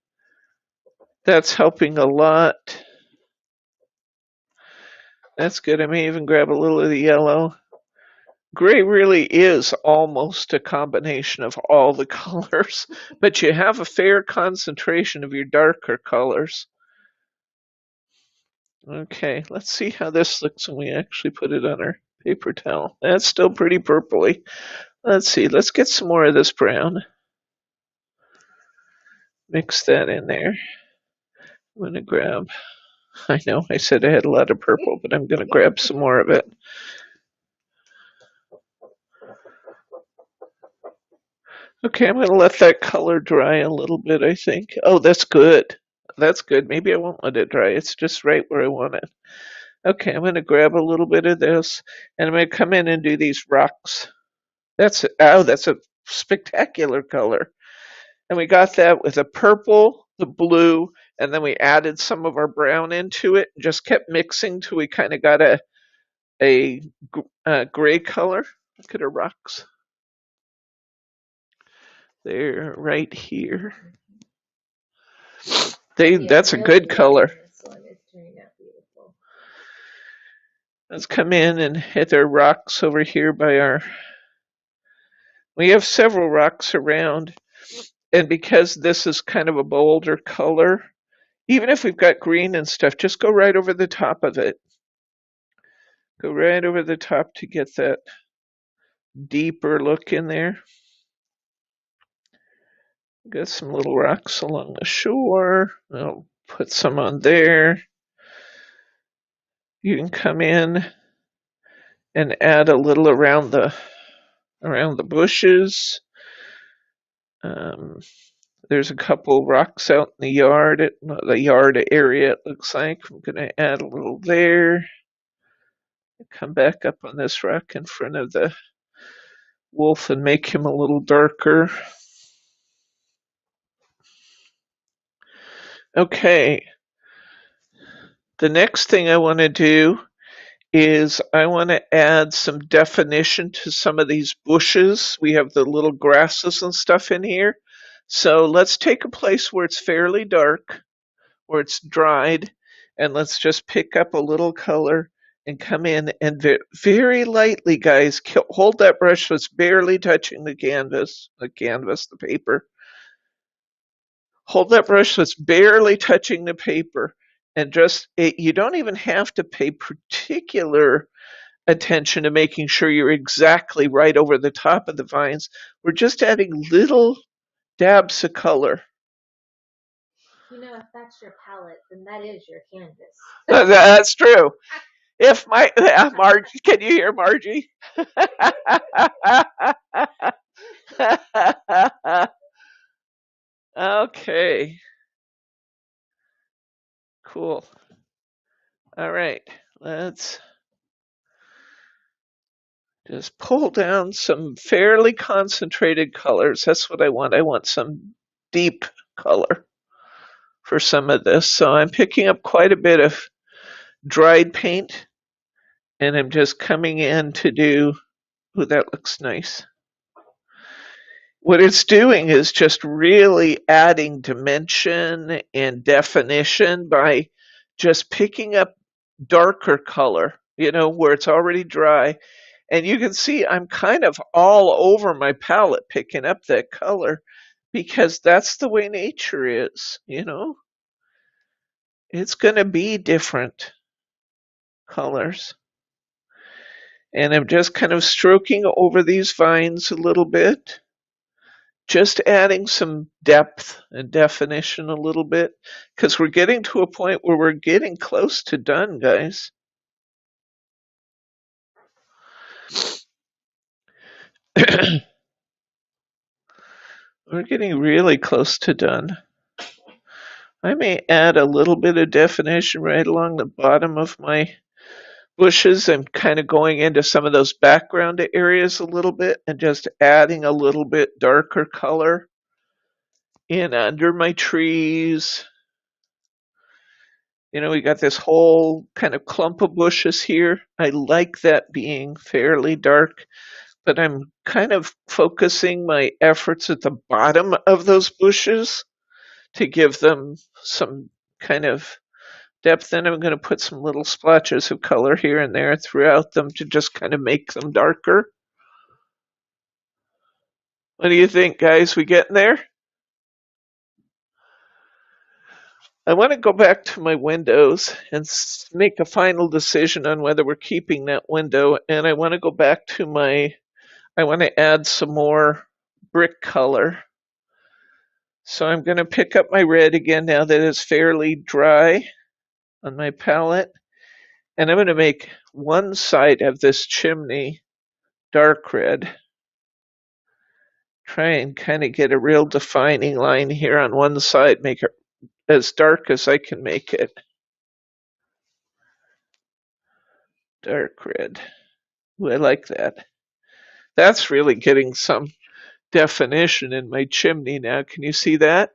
That's helping a lot. That's good. I may even grab a little of the yellow. Gray really is almost a combination of all the colors, but you have a fair concentration of your darker colors. Okay, let's see how this looks when we actually put it on our paper towel. That's still pretty purpley. Let's see, let's get some more of this brown. Mix that in there. I'm going to grab, I know I said I had a lot of purple, but I'm going to grab some more of it. Okay, I'm going to let that color dry a little bit, I think. Oh, that's good. That's good. Maybe I won't let it dry. It's just right where I want it. Okay, I'm going to grab a little bit of this, and I'm going to come in and do these rocks. That's a spectacular color. And we got that with the purple, the blue, and then we added some of our brown into it. Just kept mixing till we kind of got a gray color. Look at our rocks. They're right here. That's a good color. Let's come in and hit our rocks over here by our. We have several rocks around, and because this is kind of a bolder color, even if we've got green and stuff, just go right over the top of it. Go right over the top to get that deeper look in there. Got some little rocks along the shore. I'll put some on there. You can come in and add a little around the bushes. There's a couple rocks out in the yard area it looks like. I'm going to add a little there. Come back up on this rock in front of the wolf and make him a little darker. Okay. The next thing I want to do is I want to add some definition to some of these bushes. We have the little grasses and stuff in here. So let's take a place where it's fairly dark, where it's dried, and let's just pick up a little color and come in and very lightly, guys, hold that brush so it's barely touching the paper. Hold that brush so it's barely touching the paper, and you don't even have to pay particular attention to making sure you're exactly right over the top of the vines. We're just adding little dabs of color. You know, if that's your palette, then that is your canvas. That's true. If Margie, can you hear Margie? Okay. Cool. All right. Let's just pull down some fairly concentrated colors. That's what I want. I want some deep color for some of this. So I'm picking up quite a bit of dried paint, and I'm just coming in to do, that looks nice. what it's doing is just really adding dimension and definition by just picking up darker color, where it's already dry. And you can see I'm kind of all over my palette picking up that color because that's the way nature is. It's going to be different colors. And I'm just kind of stroking over these vines a little bit, just adding some depth and definition a little bit, because we're getting to a point where we're getting close to done, guys. We're getting really close to done. I may add a little bit of definition right along the bottom of my bushes and kind of going into some of those background areas a little bit and just adding a little bit darker color in under my trees. We got this whole kind of clump of bushes here. I like that being fairly dark, but I'm kind of focusing my efforts at the bottom of those bushes to give them some kind of depth. Then I'm going to put some little splotches of color here and there throughout them to just kind of make them darker. What do you think, guys? We getting there? I want to go back to my windows and make a final decision on whether we're keeping that window. And I want to go back to I want to add some more brick color. So I'm going to pick up my red again now that it's fairly dry on my palette. And I'm going to make one side of this chimney dark red. Try and kind of get a real defining line here on one side, make it as dark as I can make it. Dark red. Ooh, I like that. That's really getting some definition in my chimney now. Can you see that?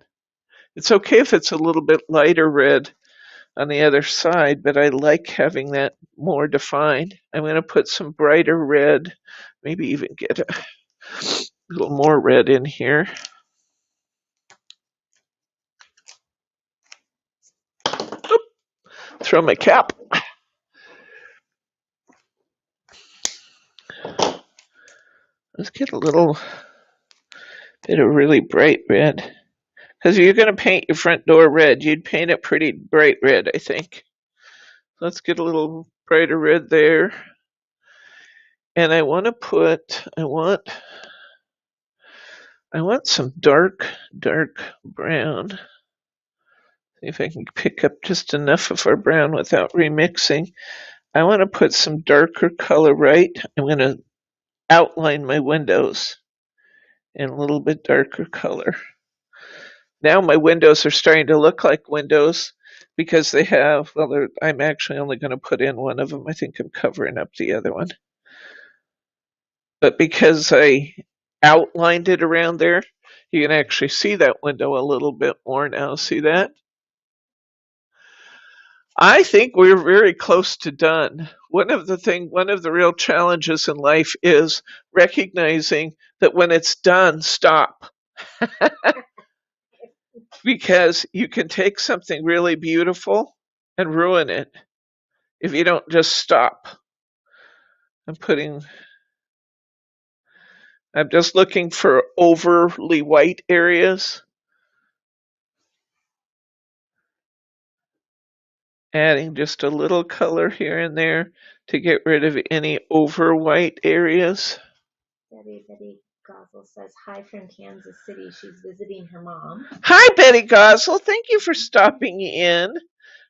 It's okay if it's a little bit lighter red on the other side, but I like having that more defined. I'm going to put some brighter red, maybe even get a little more red in here. Oop, throw my cap. Let's get a little bit of really bright red. Because you're going to paint your front door red, you'd paint it pretty bright red, I think. Let's get a little brighter red there. And I want some dark brown. See if I can pick up just enough of our brown without remixing. I want to put some darker color right. I'm going to outline my windows in a little bit darker color. Now my windows are starting to look like windows because they have, I'm actually only going to put in one of them. I think I'm covering up the other one. But because I outlined it around there, you can actually see that window a little bit more now. See that? I think we're very close to done. One of the real challenges in life is recognizing that when it's done, stop. Because you can take something really beautiful and ruin it if you don't just stop. I'm just looking for overly white areas. Adding just a little color here and there to get rid of any over white areas. Betty Gosel says hi from Kansas City. She's visiting her mom. Hi, Betty Gosel. Thank you for stopping in.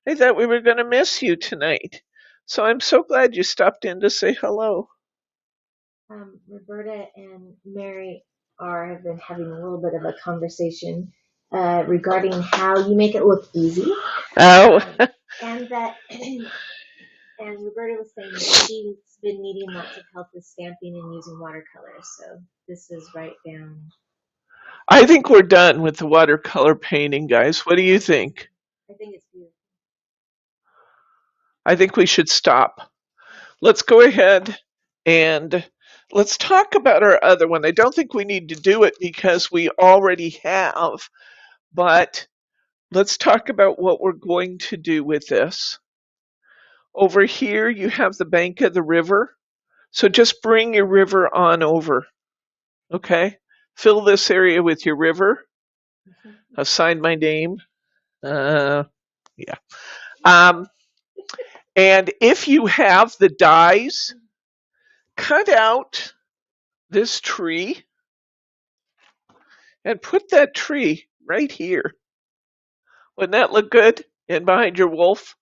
I thought we were going to miss you tonight. So I'm so glad you stopped in to say hello. Roberta and Mary have been having a little bit of a conversation regarding how you make it look easy. Oh. And Roberta was saying that she's been needing lots of help with stamping and using watercolors. So this is right down. I think we're done with the watercolor painting, guys. What do you think? I think it's beautiful. I think we should stop. Let's go ahead and let's talk about our other one. I don't think we need to do it because we already have, but let's talk about what we're going to do with this. Over here, you have the bank of the river. So just bring your river on over, okay? Fill this area with your river. I've signed my name. Yeah. Um, and if you have the dies, cut out this tree and put that tree right here. Wouldn't that look good? And behind your wolf?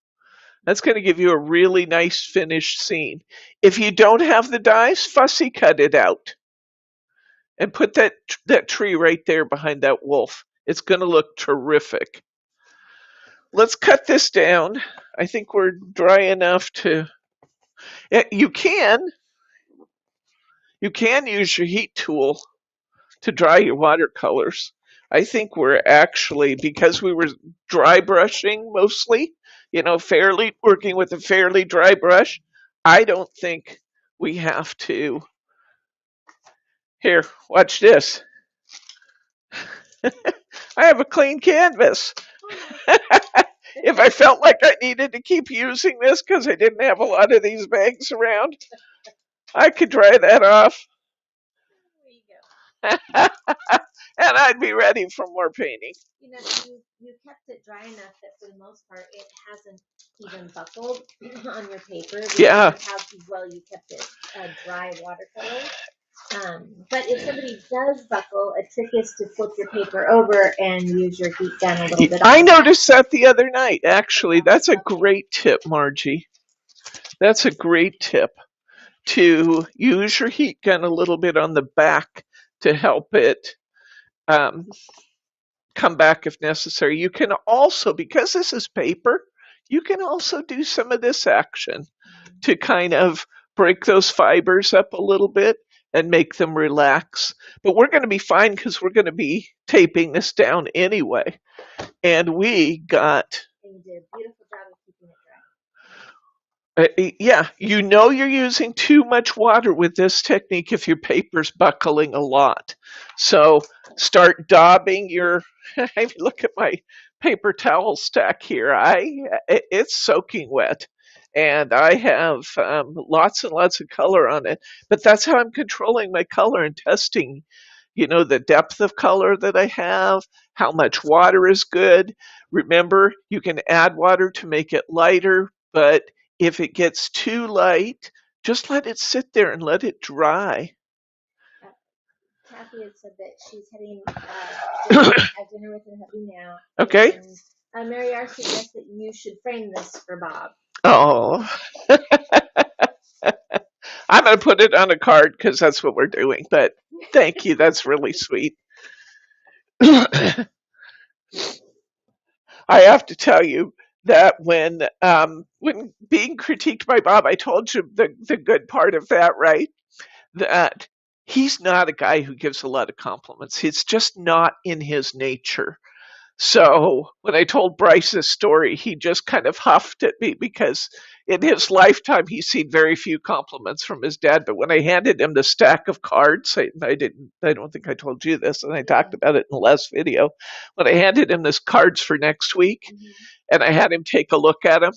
That's going to give you a really nice finished scene. If you don't have the dies, fussy cut it out and put that tree right there behind that wolf. It's going to look terrific. Let's cut this down. I think we're dry enough to. You can use your heat tool to dry your watercolors. I think we're actually, because we were dry brushing mostly, fairly working with a fairly dry brush, I don't think we have to. Here, watch this. I have a clean canvas. If I felt like I needed to keep using this because I didn't have a lot of these bags around, I could dry that off. There you go. And I'd be ready for more painting. You kept it dry enough that for the most part it hasn't even buckled on your paper because of how well you kept it dry watercolor. But if somebody does buckle, a trick is to flip your paper over and use your heat gun a little bit. I noticed that the other night, actually. That's a great tip, Margie. That's a great tip, to use your heat gun a little bit on the back to help it come back if necessary. You can also, because this is paper, you can also do some of this action to kind of break those fibers up a little bit and make them relax. But we're going to be fine because we're going to be taping this down anyway. And we got... And you did a beautiful job of keeping it dry. Yeah, you're using too much water with this technique if your paper's buckling a lot. So start daubing your... Look at my paper towel stack here. It's soaking wet. And I have lots and lots of color on it. But that's how I'm controlling my color and testing, the depth of color that I have, how much water is good. Remember, you can add water to make it lighter, but if it gets too light, just let it sit there and let it dry. Kathy had said that she's heading have dinner with her hubby now. Okay. And Mary R suggests that you should frame this for Bob. Oh. I'm going to put it on a card because that's what we're doing. But thank you. That's really sweet. I have to tell you that when being critiqued by Bob, I told you the good part of that, right? That he's not a guy who gives a lot of compliments. It's just not in his nature. So when I told Bryce this story, he just kind of huffed at me because in his lifetime he's seen very few compliments from his dad. But when I handed him the stack of cards, I don't think I told you this, and I talked about it in the last video. When I handed him this cards for next week, and I had him take a look at them,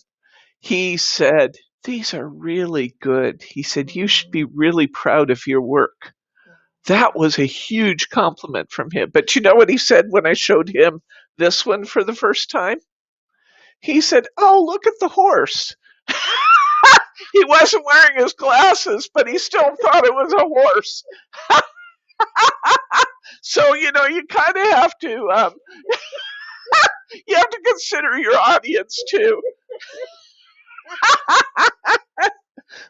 he said, "These are really good." He said, "You should be really proud of your work." That was a huge compliment from him. But you know what he said when I showed him this one for the first time? He said, "Oh, look at the horse." He wasn't wearing his glasses, but he still thought it was a horse. So, you kind of have to, you have to consider your audience too.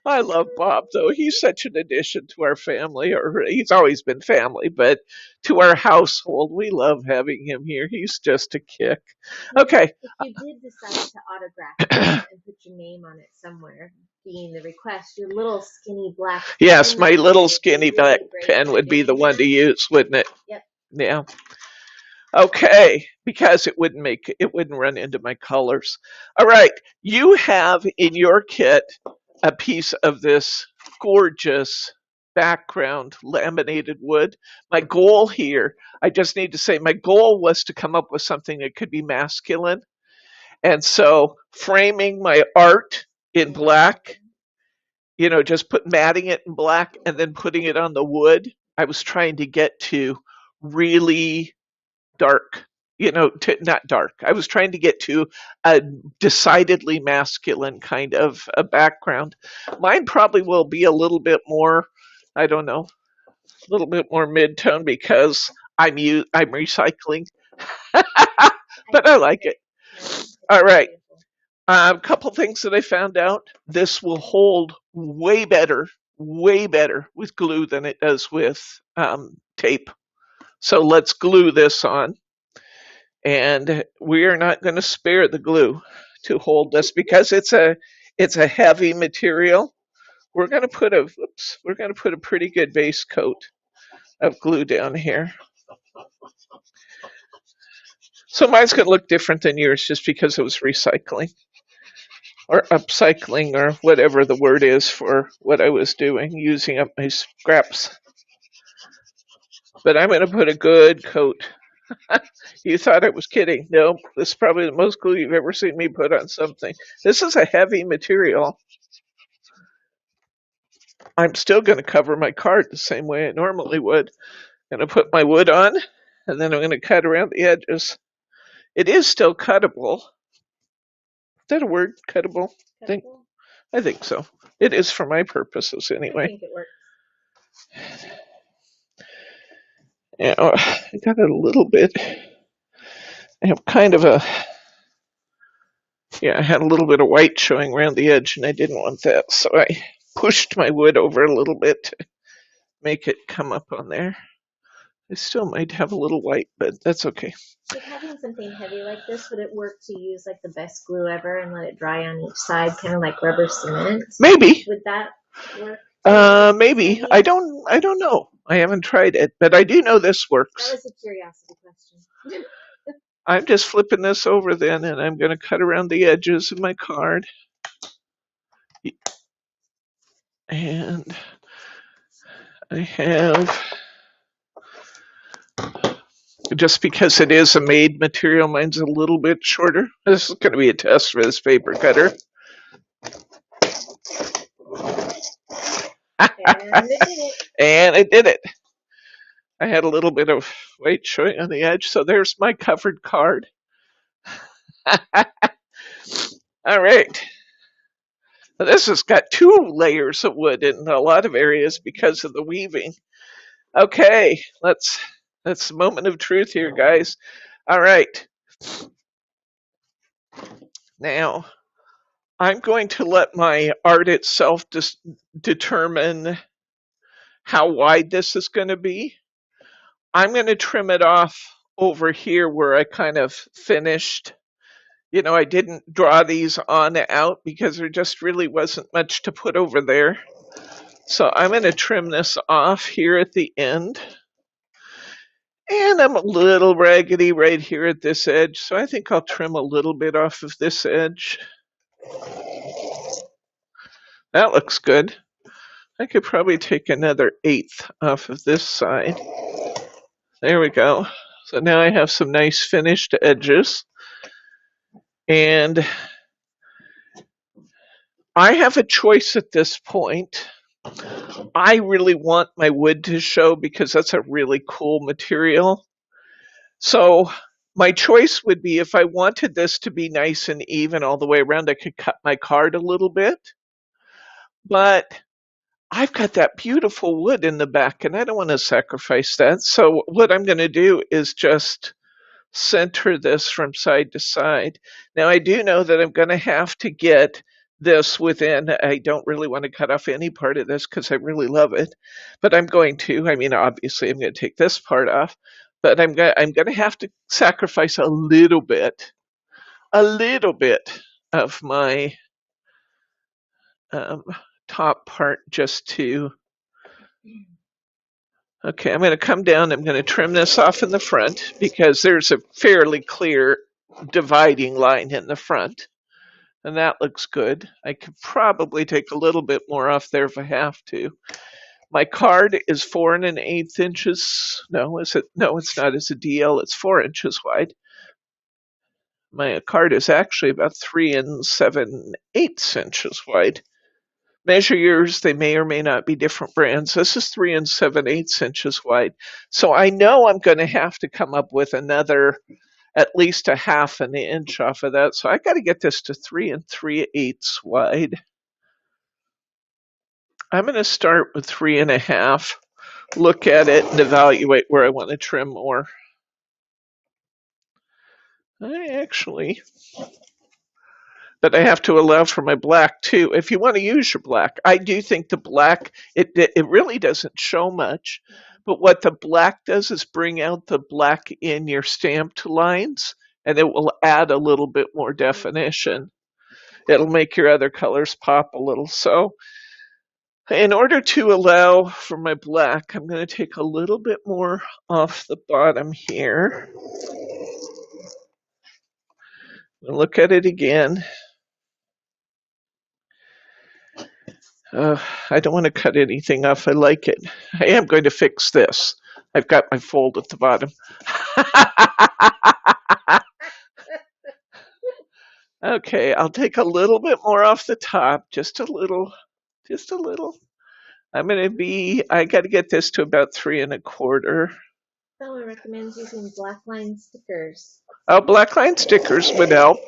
I love Bob, though. He's such an addition to our family, or he's always been family, but to our household, we love having him here. He's just a kick. Okay. If you did decide to autograph it and put your name on it somewhere, being the request, your little skinny black pen. Yes, my little skinny black pen would be the one to use, wouldn't it? Yep. Yeah. Okay, because it wouldn't run into my colors. All right, you have in your kit a piece of this gorgeous background laminated wood. My goal here, I just need to say, my goal was to come up with something that could be masculine. And so framing my art in black, just matting it in black and then putting it on the wood, I was trying to get to really dark, not dark. I was trying to get to a decidedly masculine kind of a background. Mine probably will be a little bit more, I don't know, a little bit more mid-tone because I'm recycling, but I like it. All right. A couple things that I found out. This will hold way better with glue than it does with tape. So let's glue this on. And we are not going to spare the glue to hold this because it's a heavy material. We're going to put a pretty good base coat of glue down here. So mine's going to look different than yours just because it was recycling or upcycling or whatever the word is for what I was doing, using up my scraps. But I'm going to put a good coat. You thought I was kidding. No, this is probably the most glue you've ever seen me put on something. This is a heavy material. I'm still going to cover my card the same way I normally would. I'm going to put my wood on, and then I'm going to cut around the edges. It is still cuttable. Is that a word? Cuttable? I think so. It is for my purposes anyway. I think it works. Yeah, I got it a little bit. I have kind of I had a little bit of white showing around the edge, and I didn't want that, so I pushed my wood over a little bit to make it come up on there. I still might have a little white, but that's okay. With having something heavy like this, would it work to use like the best glue ever and let it dry on each side, kind of like rubber cement? Maybe. Would that work? Maybe. I don't know. I haven't tried it, but I do know this works. That was a curiosity question. I'm just flipping this over then, and I'm going to cut around the edges of my card. And I have, just because it is a made material, mine's a little bit shorter. This is going to be a test for this paper cutter. And it did it. I had a little bit of white showing on the edge, so there's my covered card. All right. This has got 2 layers of wood in a lot of areas because of the weaving. Okay, that's the moment of truth here, guys. All right. Now, I'm going to let my art itself determine how wide this is going to be. I'm going to trim it off over here where I kind of finished. I didn't draw these on out because there just really wasn't much to put over there. So I'm going to trim this off here at the end. And I'm a little raggedy right here at this edge, so I think I'll trim a little bit off of this edge. That looks good. I could probably take another 1/8 off of this side. There we go. So now I have some nice finished edges. And I have a choice at this point. I really want my wood to show because that's a really cool material. So my choice would be, if I wanted this to be nice and even all the way around, I could cut my card a little bit. But I've got that beautiful wood in the back and I don't want to sacrifice that. So what I'm going to do is just center this from side to side. Now I do know that I'm going to have to get this within, I don't really want to cut off any part of this because I really love it, but I'm going to, obviously I'm going to take this part off, but I'm going to have to sacrifice a little bit of my top part just to, okay, I'm going to come down, I'm going to trim this off in the front because there's a fairly clear dividing line in the front. And that looks good. I could probably take a little bit more off there if I have to. My card is 4 1/8 inches. No, is it? No, it's not. It's a DL. It's 4 inches wide. My card is actually about 3 7/8 inches wide. Measure yours. They may or may not be different brands. This is 3 7/8 inches wide. So I know I'm going to have to come up with another, at least a half an inch off of that. So I got to get this to 3 3/8 wide. I'm going to start with 3 1/2. Look at it and evaluate where I want to trim more. But I have to allow for my black too. If you want to use your black, I do think the black, it really doesn't show much, but what the black does is bring out the black in your stamped lines, and it will add a little bit more definition. It'll make your other colors pop a little. So in order to allow for my black, I'm going to take a little bit more off the bottom here. Look at it again. I don't want to cut anything off. I like it. I am going to fix this. I've got my fold at the bottom. Okay, I'll take a little bit more off the top, just a little. I got to get this to about 3 1/4. Someone recommends using black line stickers. Oh, black line stickers would help.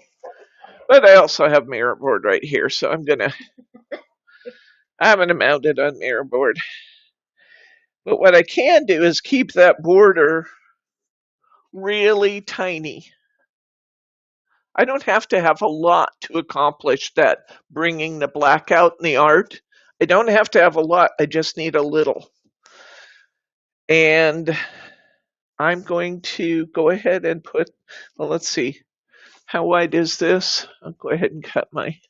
But I also have mirror board right here, so I'm gonna mount it on mirror board. But what I can do is keep that border really tiny. I don't have to have a lot to accomplish that, bringing the black out in the art. I don't have to have a lot, I just need a little. And I'm going to go ahead and put, well, let's see, how wide is this? I'll go ahead and cut my,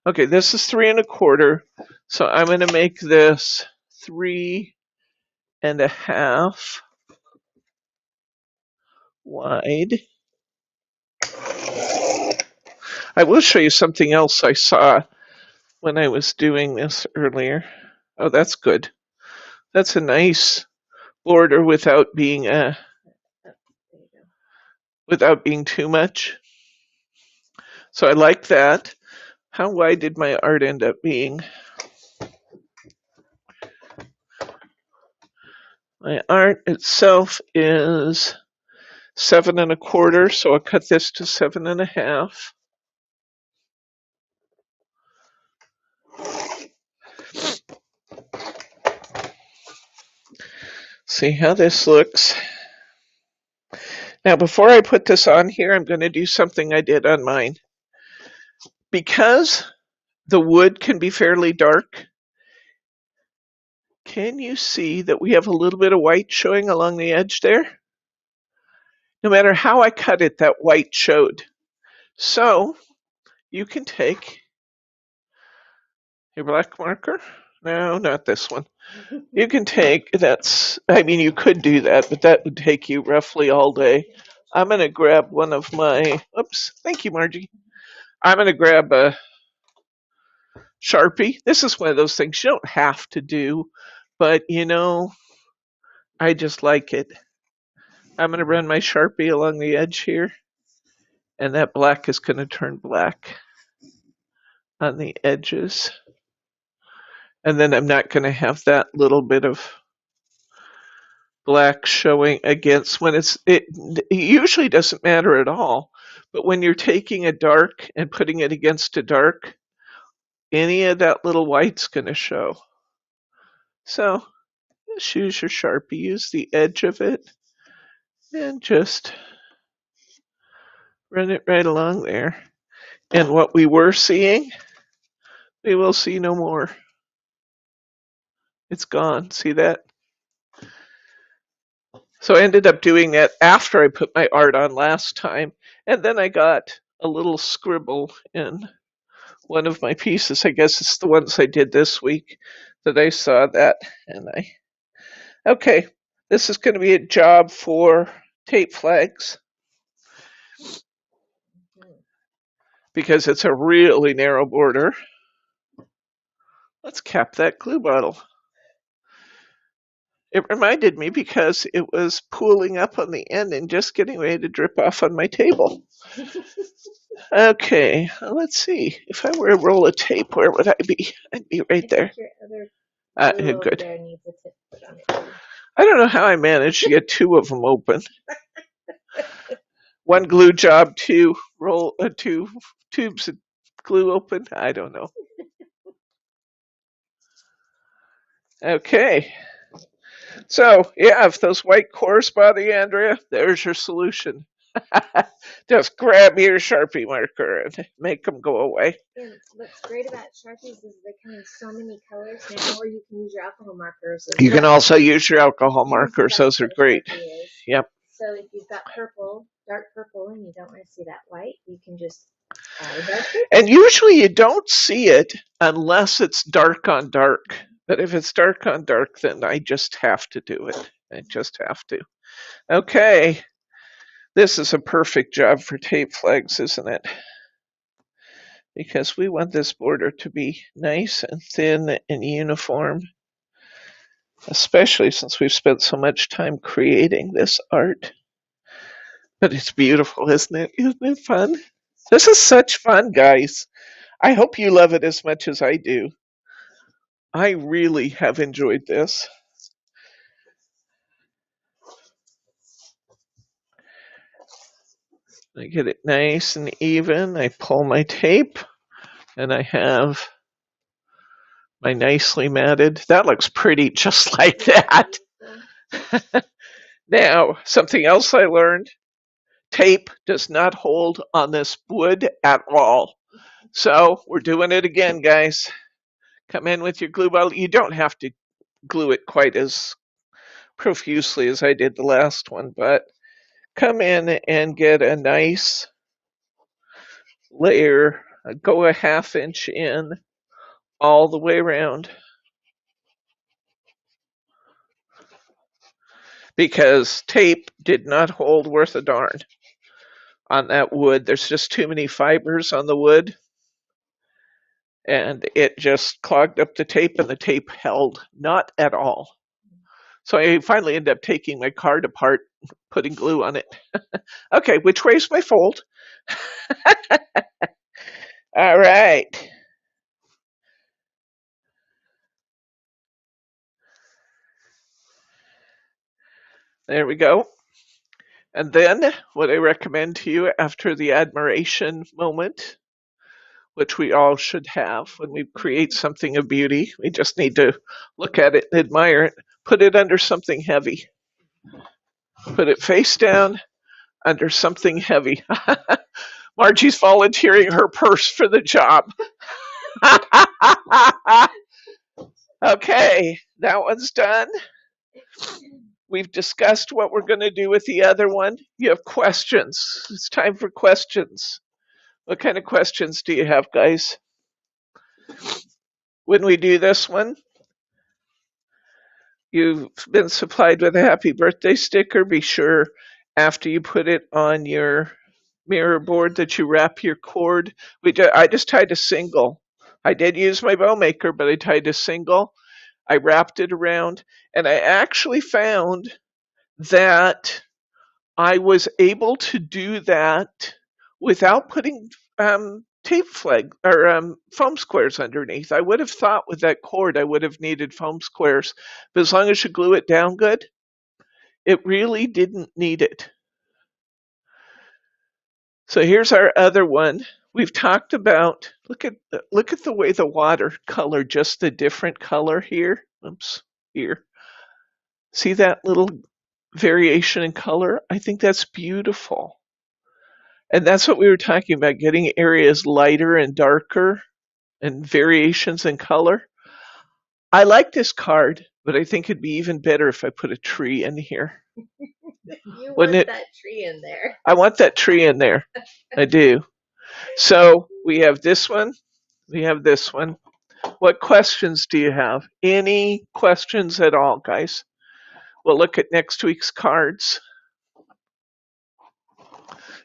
okay, this is 3 1/4. So I'm going to make this 3 1/2 wide. I will show you something else I saw when I was doing this earlier. Oh, that's good. That's a nice border without being too much. So I like that. How wide did my art end up being? My art itself is 7 1/4, so I'll cut this to 7 1/2. See how this looks. Now, before I put this on here, I'm going to do something I did on mine. Because the wood can be fairly dark, can you see that we have a little bit of white showing along the edge there? No matter how I cut it, that white showed. So you can take your black marker. No, not this one. You can take, you could do that, but that would take you roughly all day. I'm going to grab one of my, oops, thank you, Margie. I'm going to grab a Sharpie. This is one of those things you don't have to do, but I just like it. I'm going to run my Sharpie along the edge here, and that black is going to turn black on the edges. And then I'm not going to have that little bit of black showing against when it usually doesn't matter at all. But when you're taking a dark and putting it against a dark, any of that little white's going to show. So just use your Sharpie, use the edge of it, and just run it right along there. And what we were seeing, we will see no more. It's gone. See that? So I ended up doing that after I put my art on last time. And then I got a little scribble in one of my pieces. I guess it's the ones I did this week that I saw that. Okay, this is going to be a job for tape flags. Because it's a really narrow border. Let's cap that glue bottle. It reminded me because it was pooling up on the end and just getting ready to drip off on my table. Okay, let's see. If I were a roll of tape, where would I be? I'd be right there. Your other glue over Good. there needs a tip put on it. I don't know how I managed to get two of them open. One glue job, two tubes of glue open. I don't know. Okay. So, yeah, if those white cores bother you, Andrea, there's your solution. Just grab your Sharpie marker and make them go away. And what's great about Sharpies is they come in so many colors now, or you can use your alcohol markers. You can also use your alcohol markers. Those are great. Yep. So if you've got dark purple, and you don't want to see that white, you can just add a dark purple. And usually you don't see it unless it's dark on dark. But if it's dark on dark, then I just have to do it. I just have to. Okay. This is a perfect job for tape flags, isn't it? Because we want this border to be nice and thin and uniform, especially since we've spent so much time creating this art. But it's beautiful, isn't it? Isn't it fun? This is such fun, guys. I hope you love it as much as I do. I really have enjoyed this. I get it nice and even. I pull my tape and I have my nicely matted. That looks pretty just like that. Now, something else I learned. Tape does not hold on this wood at all. So we're doing it again, guys. Come in with your glue bottle. You don't have to glue it quite as profusely as I did the last one, but come in and get a nice layer, go a ½ inch in all the way around. Because tape did not hold worth a darn on that wood. There's just too many fibers on the wood. And it just clogged up the tape, and the tape held not at all. So I finally ended up taking my card apart, putting glue on it. Okay, which way's my fold? All right. There we go. And then what I recommend to you after the admiration moment, which we all should have when we create something of beauty, we just need to look at it and admire it. Put it under something heavy. Put it face down under something heavy. Margie's volunteering her purse for the job. Okay, that one's done. We've discussed what we're going to do with the other one. You have questions. It's time for questions. What kind of questions do you have, guys? When we do this one, you've been supplied with a happy birthday sticker. Be sure after you put it on your mirror board that you wrap your cord. I just tied a single. I did use my bow maker, but I tied a single. I wrapped it around, and I actually found that I was able to do that without putting tape flag or foam squares underneath. I would have thought with that cord I would have needed foam squares, but as long as you glue it down good, it really didn't need it. So here's our other one. We've talked about, look at the way the water color, just the different color here. Oops, here. See that little variation in color? I think that's beautiful. And that's what we were talking about, getting areas lighter and darker and variations in color. I like this card, but I think it'd be even better if I put a tree in here. You want that tree in there. I want that tree in there. I do. So we have this one. We have this one. What questions do you have? Any questions at all, guys? We'll look at next week's cards.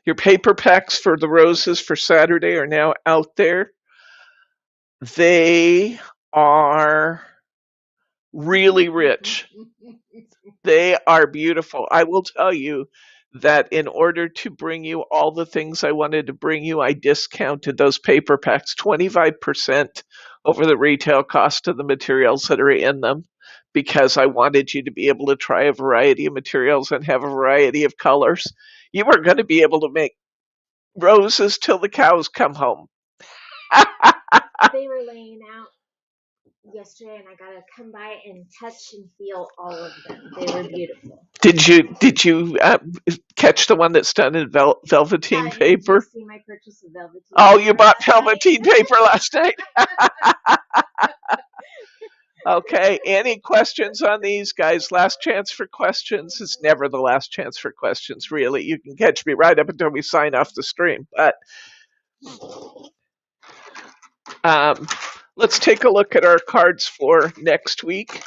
Your paper packs for the roses for Saturday are now out there. They are really rich. They are beautiful. I will tell you that in order to bring you all the things I wanted to bring you, I discounted those paper packs 25% over the retail cost of the materials that are in them because I wanted you to be able to try a variety of materials and have a variety of colors. You are going to be able to make roses till the cows come home. They were laying out yesterday, and I gotta come by and touch and feel all of them. They were beautiful. Did you catch the one that's done in velveteen paper? Did you see my purchase of velveteen? Oh, you bought velveteen paper last night. Okay. Any questions on these, guys? Last chance for questions. It's never the last chance for questions, really. You can catch me right up until we sign off the stream. But let's take a look at our cards for next week.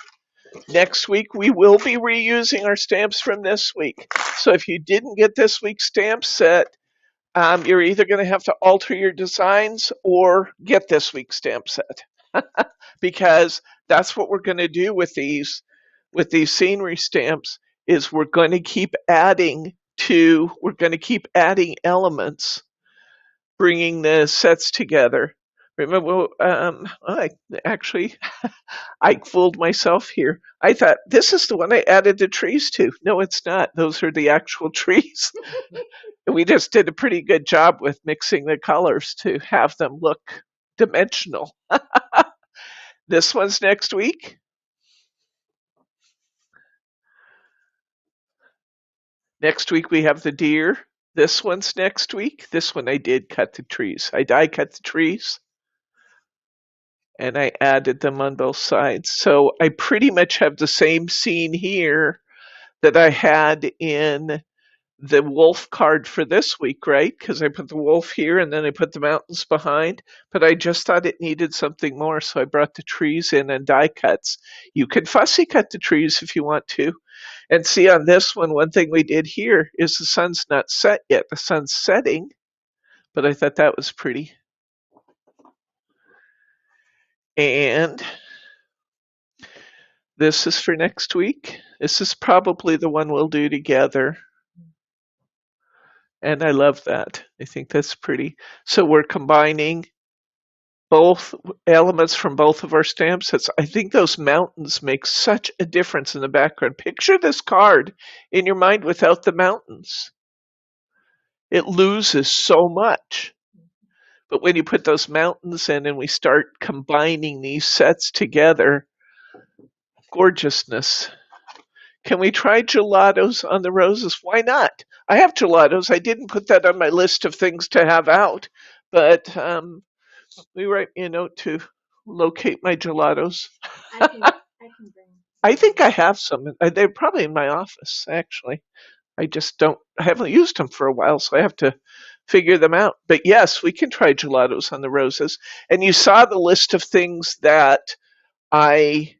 Next week, we will be reusing our stamps from this week. So if you didn't get this week's stamp set, you're either going to have to alter your designs or get this week's stamp set. Because that's what we're going to do with these scenery stamps is we're going to keep adding elements, bringing the sets together. Remember, I fooled myself here. I thought this is the one I added the trees to. No, it's not. Those are the actual trees. We just did a pretty good job with mixing the colors to have them look dimensional. This one's next week. Next week we have the deer. This one's next week. This one I did cut the trees. I die cut the trees and I added them on both sides. So I pretty much have the same scene here that I had in the wolf card for this week, right? Because I put the wolf here and then I put the mountains behind, but I just thought it needed something more, so I brought the trees in and die cuts. You can fussy cut the trees if you want to. And see on this one thing we did here is the sun's not set yet. The sun's setting, but I thought that was pretty. And this is for next week. This is probably the one we'll do together. And I love that. I think that's pretty. So we're combining both elements from both of our stamp sets. I think those mountains make such a difference in the background. Picture this card in your mind without the mountains. It loses so much. But when you put those mountains in and we start combining these sets together, gorgeousness. Can we try gelatos on the roses? Why not? I have gelatos. I didn't put that on my list of things to have out, but we write me a note to locate my gelatos. I can bring. I think I have some. They're probably in my office, actually. I haven't used them for a while, so I have to figure them out. But yes, we can try gelatos on the roses. And you saw the list of things that I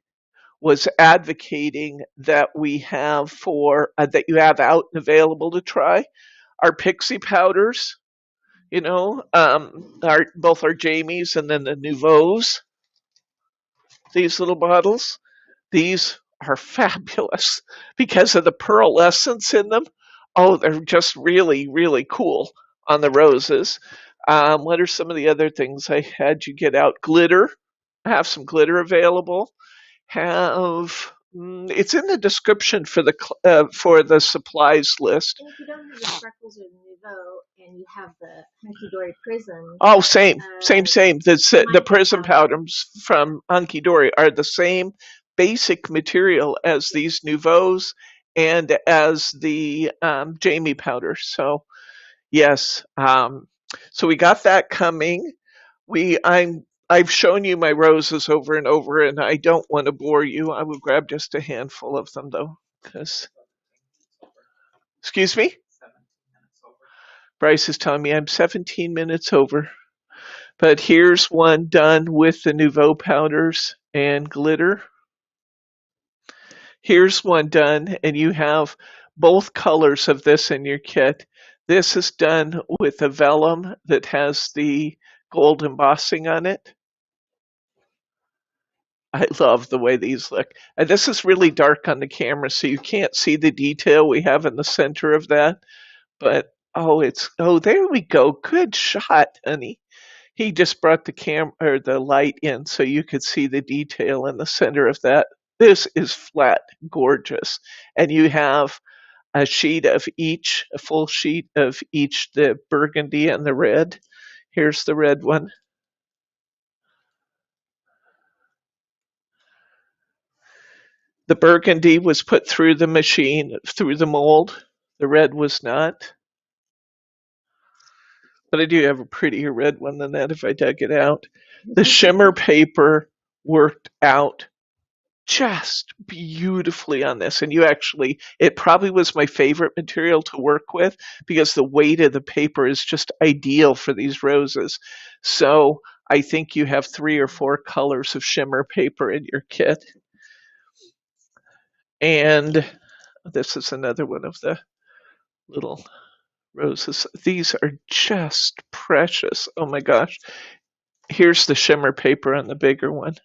was advocating that we have that you have out and available to try. Our pixie powders, both our Jamies and then the Nouveaux. These little bottles, these are fabulous because of the pearlescence in them. Oh, they're just really, really cool on the roses. What are some of the other things I had you get out? Glitter. I have some glitter available. It's in the description for the supplies list. And if you don't have the sparkles or the Nouveau and you have the Hunky Dory prisms. Oh, same. The prism powders from Hunky Dory are the same basic material as these Nouveaux and as the Jamie powders. So yes, so we got that coming. I've shown you my roses over and over, and I don't want to bore you. I will grab just a handful of them, though. Excuse me? Bryce is telling me I'm 17 minutes over. But here's one done with the Nouveau powders and glitter. Here's one done, and you have both colors of this in your kit. This is done with a vellum that has the gold embossing on it. I love the way these look. And this is really dark on the camera, so you can't see the detail we have in the center of that. But oh, there we go. Good shot, honey. He just brought the or the light in so you could see the detail in the center of that. This is flat, gorgeous. And you have a sheet of each, a full sheet of each, the burgundy and the red. Here's the red one. The burgundy was put through the machine, through the mold. The red was not. But I do have a prettier red one than that if I dug it out. The shimmer paper worked out just beautifully on this. And it probably was my favorite material to work with because the weight of the paper is just ideal for these roses. So I think you have 3 or 4 colors of shimmer paper in your kit. And this is another one of the little roses. These are just precious. Oh my gosh. Here's the shimmer paper on the bigger one.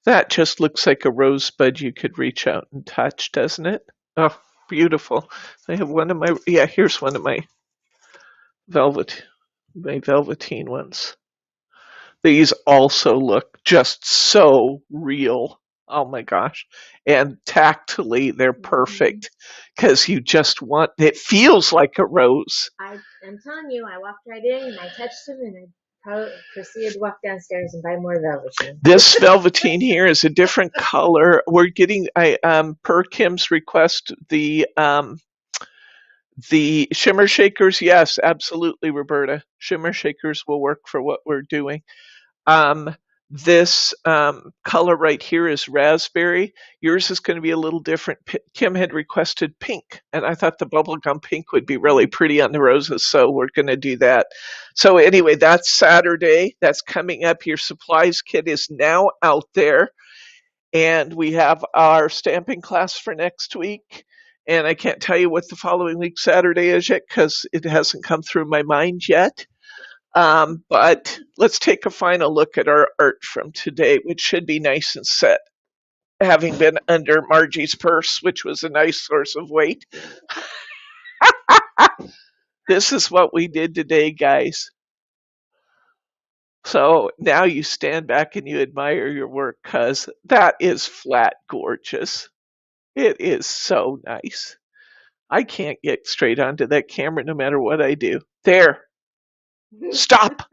That just looks like a rosebud you could reach out and touch, doesn't it? Oh, beautiful. I have one of my, here's one of my velveteen ones. These also look just so real. Oh my gosh. And tactily, they're perfect because it feels like a rose. I'm telling you, I walked right in and I touched them and I proceeded to walk downstairs and buy more velveteen. This velveteen here is a different color. We're getting, per Kim's request, the shimmer shakers. Yes, absolutely, Roberta. Shimmer shakers will work for what we're doing. This color right here is raspberry. Yours is going to be a little different. Kim had requested pink, and I thought the bubblegum pink would be really pretty on the roses, so we're going to do that. So anyway, that's Saturday. That's coming up. Your supplies kit is now out there, and we have our stamping class for next week. And I can't tell you what the following week Saturday is yet because it hasn't come through my mind yet. But let's take a final look at our art from today, which should be nice and set, having been under Margie's purse, which was a nice source of weight. This is what we did today, guys. So now you stand back and you admire your work because that is flat gorgeous. It is so nice. I can't get straight onto that camera no matter what I do. There. Stop.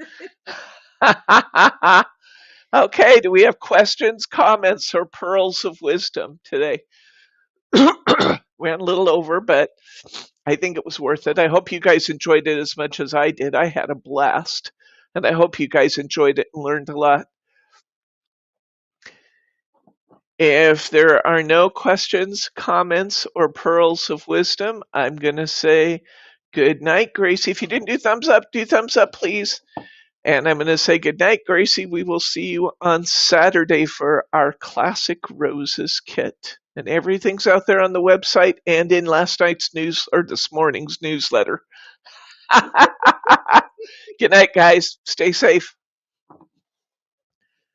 Okay, do we have questions, comments, or pearls of wisdom today? Ran a little over, but I think it was worth it. I hope you guys enjoyed it as much as I did. I had a blast, and I hope you guys enjoyed it and learned a lot. If there are no questions, comments, or pearls of wisdom, I'm going to say good night, Gracie. If you didn't do thumbs up, please. And I'm going to say good night, Gracie. We will see you on Saturday for our Classic Roses kit. And everything's out there on the website and in last night's this morning's newsletter. Good night, guys. Stay safe.